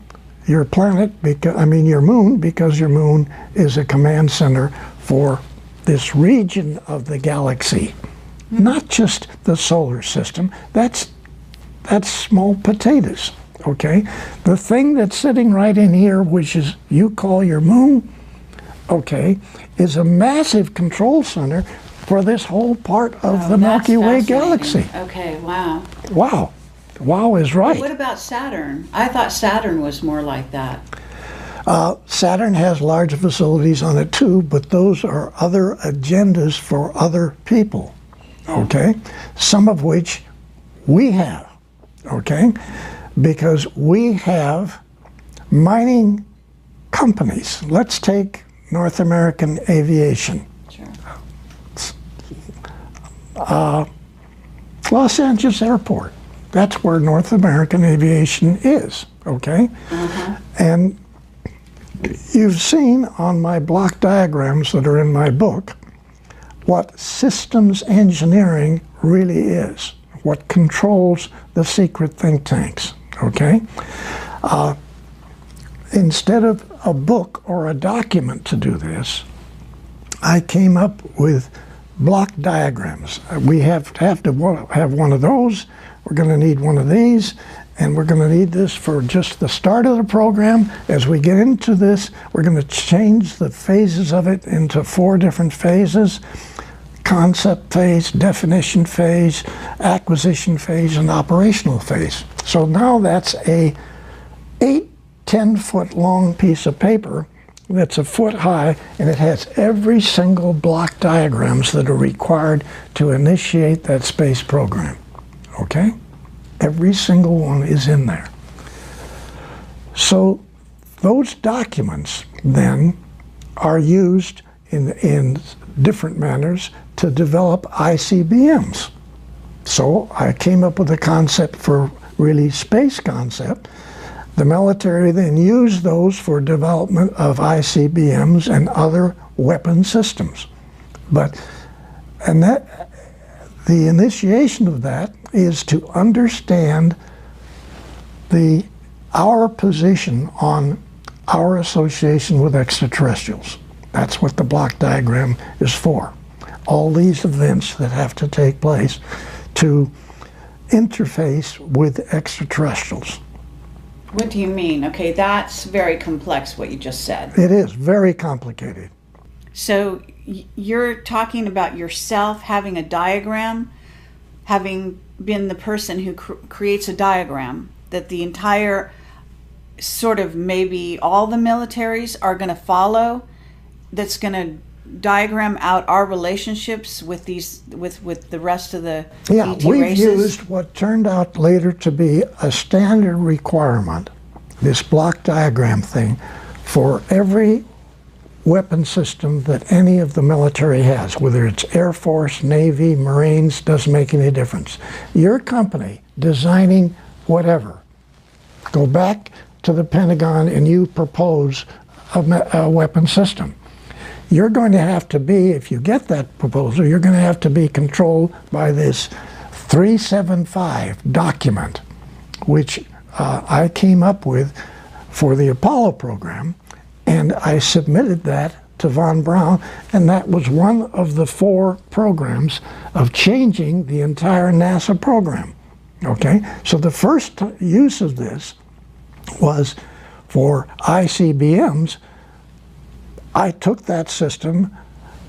your planet, your moon, because your moon is a command center for this region of the galaxy, not just the solar system. That's small potatoes, okay? The thing that's sitting right in here, which is you call your moon, okay, is a massive control center for this whole part of the Milky Way galaxy. Okay, wow. Wow. Wow is right. What about Saturn? I thought Saturn was more like that. Saturn has large facilities on it too, but those are other agendas for other people, okay? Some of which we have, okay? Because we have mining companies. Let's take North American aviation. Sure. Los Angeles Airport. That's where North American aviation is, okay? And you've seen on my block diagrams that are in my book what systems engineering really is, what controls the secret think tanks, okay? Instead of a book or a document to do this, I came up with block diagrams. We have to have one of those. We're going to need one of these, and we're going to need this for just the start of the program. As we get into this, we're going to change the phases of it into 4 different phases: concept phase, definition phase, acquisition phase, and operational phase. So now that's a 10-foot long piece of paper that's a foot high, and it has every single block diagrams that are required to initiate that space program. Okay? Every single one is in there. So those documents then are used in different manners to develop ICBMs. So I came up with a concept for really space concept. The military then used those for development of ICBMs and other weapon systems. The initiation of that is to understand our position on our association with extraterrestrials. That's what the block diagram is for. All these events that have to take place to interface with extraterrestrials. What do you mean? Okay, that's very complex, what you just said. It is very complicated. So you're talking about yourself having a diagram, having been the person who creates a diagram, that the entire sort of maybe all the militaries are going to follow, that's going to diagram out our relationships with these with the rest of the ET we've races? used what turned out later to be a standard requirement, this block diagram thing, for every weapon system that any of the military has, whether it's Air Force, Navy, Marines, doesn't make any difference. Your company designing whatever, go back to the Pentagon and you propose a weapon system. You're going to have to be, if you get that proposal, you're going to have to be controlled by this 375 document, which I came up with for the Apollo program, and I submitted that to Von Braun, and that was one of the 4 programs of changing the entire NASA program. Okay, so the first use of this was for ICBMs. I took that system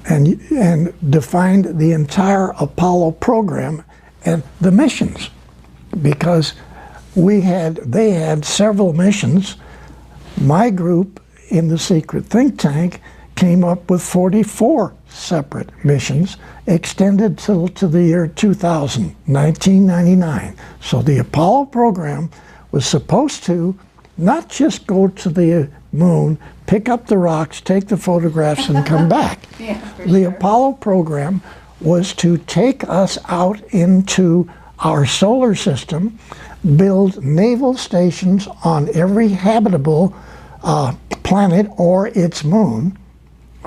and defined the entire Apollo program and the missions, because they had several missions. My group in the secret think tank came up with 44 separate missions extended till to the year 2000, 1999. So the Apollo program was supposed to not just go to the moon, pick up the rocks, take the photographs, and come back. Yeah, the Apollo program was to take us out into our solar system, build naval stations on every habitable planet or its moon,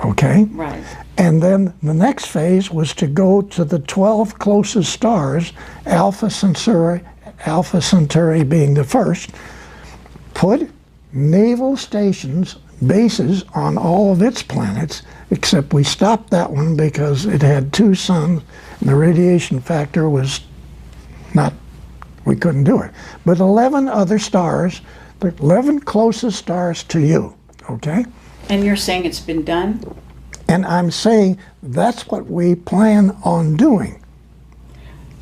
okay? Right. And then the next phase was to go to the 12 closest stars, Alpha Centauri being the first, put naval stations, bases on all of its planets, except we stopped that one because it had 2 suns and the radiation factor was not, we couldn't do it. But 11 other stars, the 11 closest stars to you, okay? And you're saying it's been done? And I'm saying that's what we plan on doing.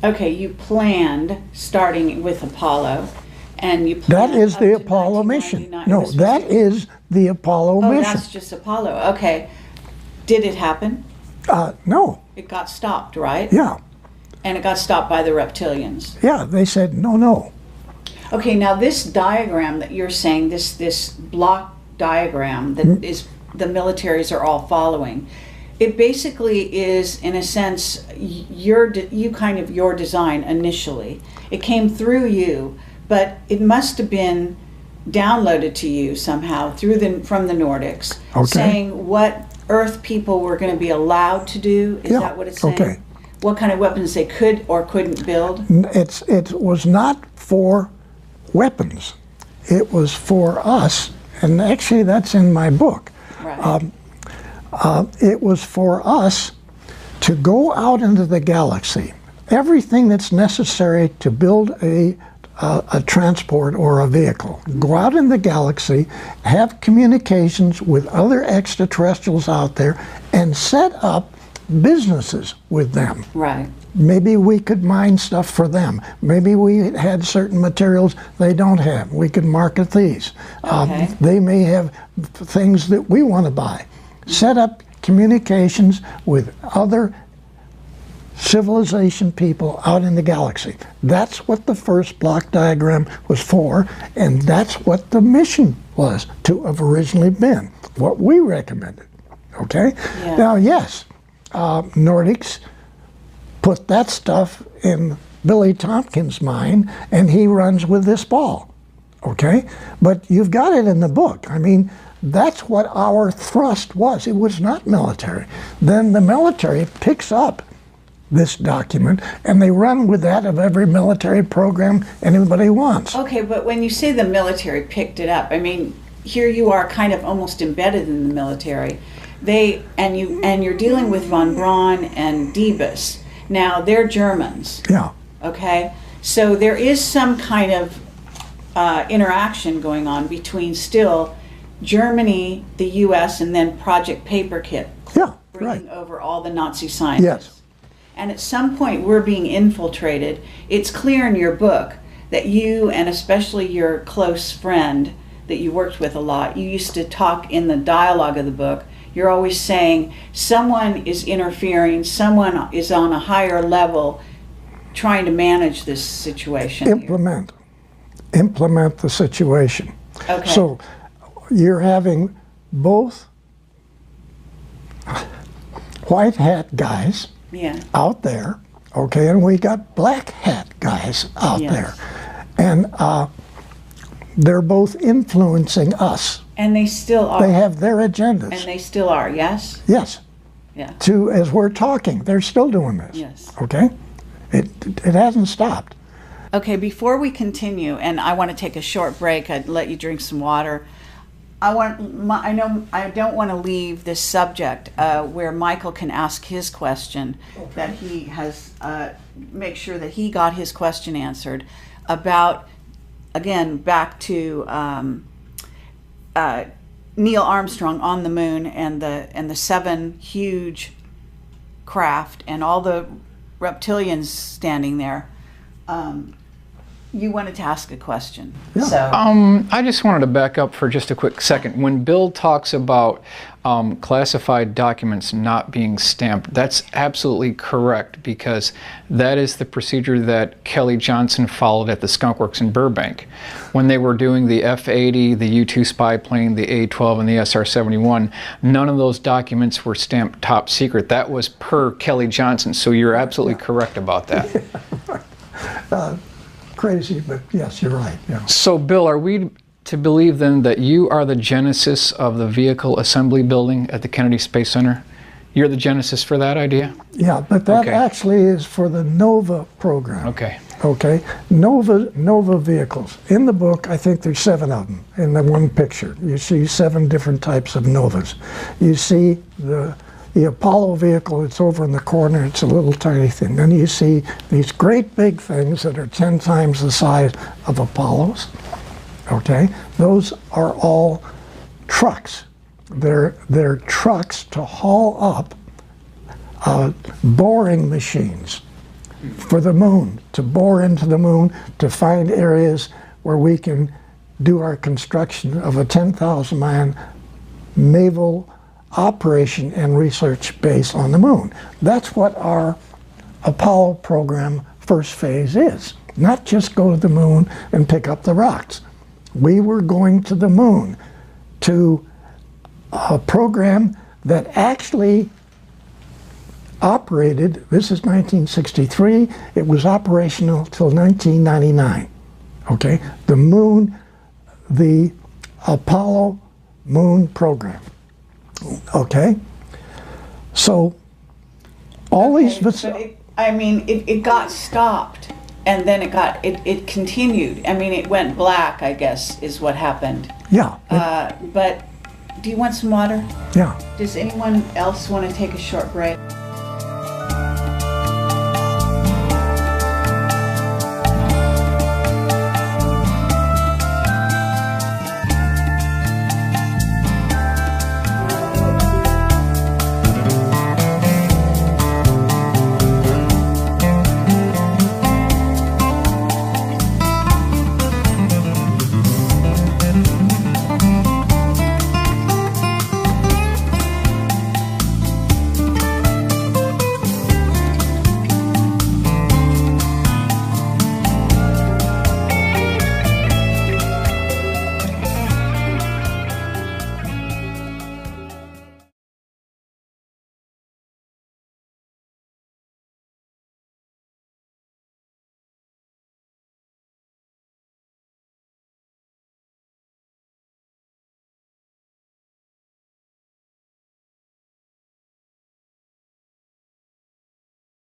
Okay, you planned starting with Apollo, and you That planned is up the to Apollo mission. 1999. No, This was that it. is the Apollo Oh, mission. that's just Apollo. Okay. Did it happen? No. It got stopped, right? Yeah. And it got stopped by the reptilians. Yeah, they said, no. Okay, now this diagram that you're saying, this block diagram that is the militaries are all following, it basically is, in a sense, your design initially. It came through you, but it must have been downloaded to you somehow from the Nordics, Okay. saying what Earth people were going to be allowed to do. Is that what it's saying? Okay. What kind of weapons they could or couldn't build? It was not for weapons. It was for us, and actually that's in my book. Right. It was for us to go out into the galaxy. Everything that's necessary to build a transport or a vehicle. Go out in the galaxy, have communications with other extraterrestrials out there, and set up businesses with them. Right. Maybe we could mine stuff for them. Maybe we had certain materials they don't have. We could market these. Okay. They may have things that we want to buy. Set up communications with other civilization people out in the galaxy. That's what the first block diagram was for, and that's what the mission was to have originally been, what we recommended. Okay? Yeah. Now, yes, Nordics put that stuff in Billy Tompkins' mind, and he runs with this ball. Okay? But you've got it in the book. I mean, that's what our thrust was. It was not military. Then the military picks up this document, and they run with that of every military program anybody wants. Okay, but when you say the military picked it up, I mean, here you are kind of almost embedded in the military. You're dealing with von Braun and Diebus. Now they're Germans. Yeah. Okay, so there is some kind of interaction going on between still Germany, the U.S., and then Project Paperclip. Yeah. Bringing Right. over all the Nazi scientists. Yes. And at some point we're being infiltrated. It's clear in your book that you, and especially your close friend that you worked with a lot, you used to talk in the dialogue of the book. You're always saying someone is interfering, someone is on a higher level trying to manage this situation. Implement the situation. Okay. So you're having both white hat guys out there, okay, and we got black hat guys out there, and they're both influencing us. And they still are. They have their agendas. And they still are, yes? Yes. Yeah. As we're talking, they're still doing this. Yes. Okay? It hasn't stopped. Okay, before we continue, and I want to take a short break, I'd let you drink some water. I don't want to leave this subject where Michael can ask his question, that he has, make sure that he got his question answered about, again, back to Neil Armstrong on the moon and the 7 huge craft and all the reptilians standing there. You wanted to ask a question. Yeah. So I just wanted to back up for just a quick second. When Bill talks about classified documents not being stamped, that's absolutely correct, because that is the procedure that Kelly Johnson followed at the Skunk Works in Burbank. When they were doing the F-80, the U-2 spy plane, the A-12, and the SR-71, none of those documents were stamped top secret. That was per Kelly Johnson, so you're absolutely correct about that. Crazy, but yes, you're right. Yeah. So, Bill, are we to believe then that you are the genesis of the vehicle assembly building at the Kennedy Space Center? You're the genesis for that idea? Yeah, but that actually is for the NOVA program. Okay. Okay, NOVA vehicles. In the book, I think there's 7 of them in the one picture. You see 7 different types of NOVAs. You see the Apollo vehicle, it's over in the corner, it's a little tiny thing. Then you see these great big things that are 10 times the size of Apollos. Okay, those are all trucks. They're trucks to haul up boring machines for the moon, to bore into the moon, to find areas where we can do our construction of a 10,000-man naval operation and research base on the moon. That's what our Apollo program first phase is. Not just go to the moon and pick up the rocks. We were going to the moon to a program that actually operated, this is 1963, it was operational till 1999. Okay, the moon, the Apollo moon program. Okay, so all these. It got stopped, and then it continued. I mean, it went black, I guess, is what happened. Yeah. But do you want some water? Yeah. Does anyone else want to take a short break?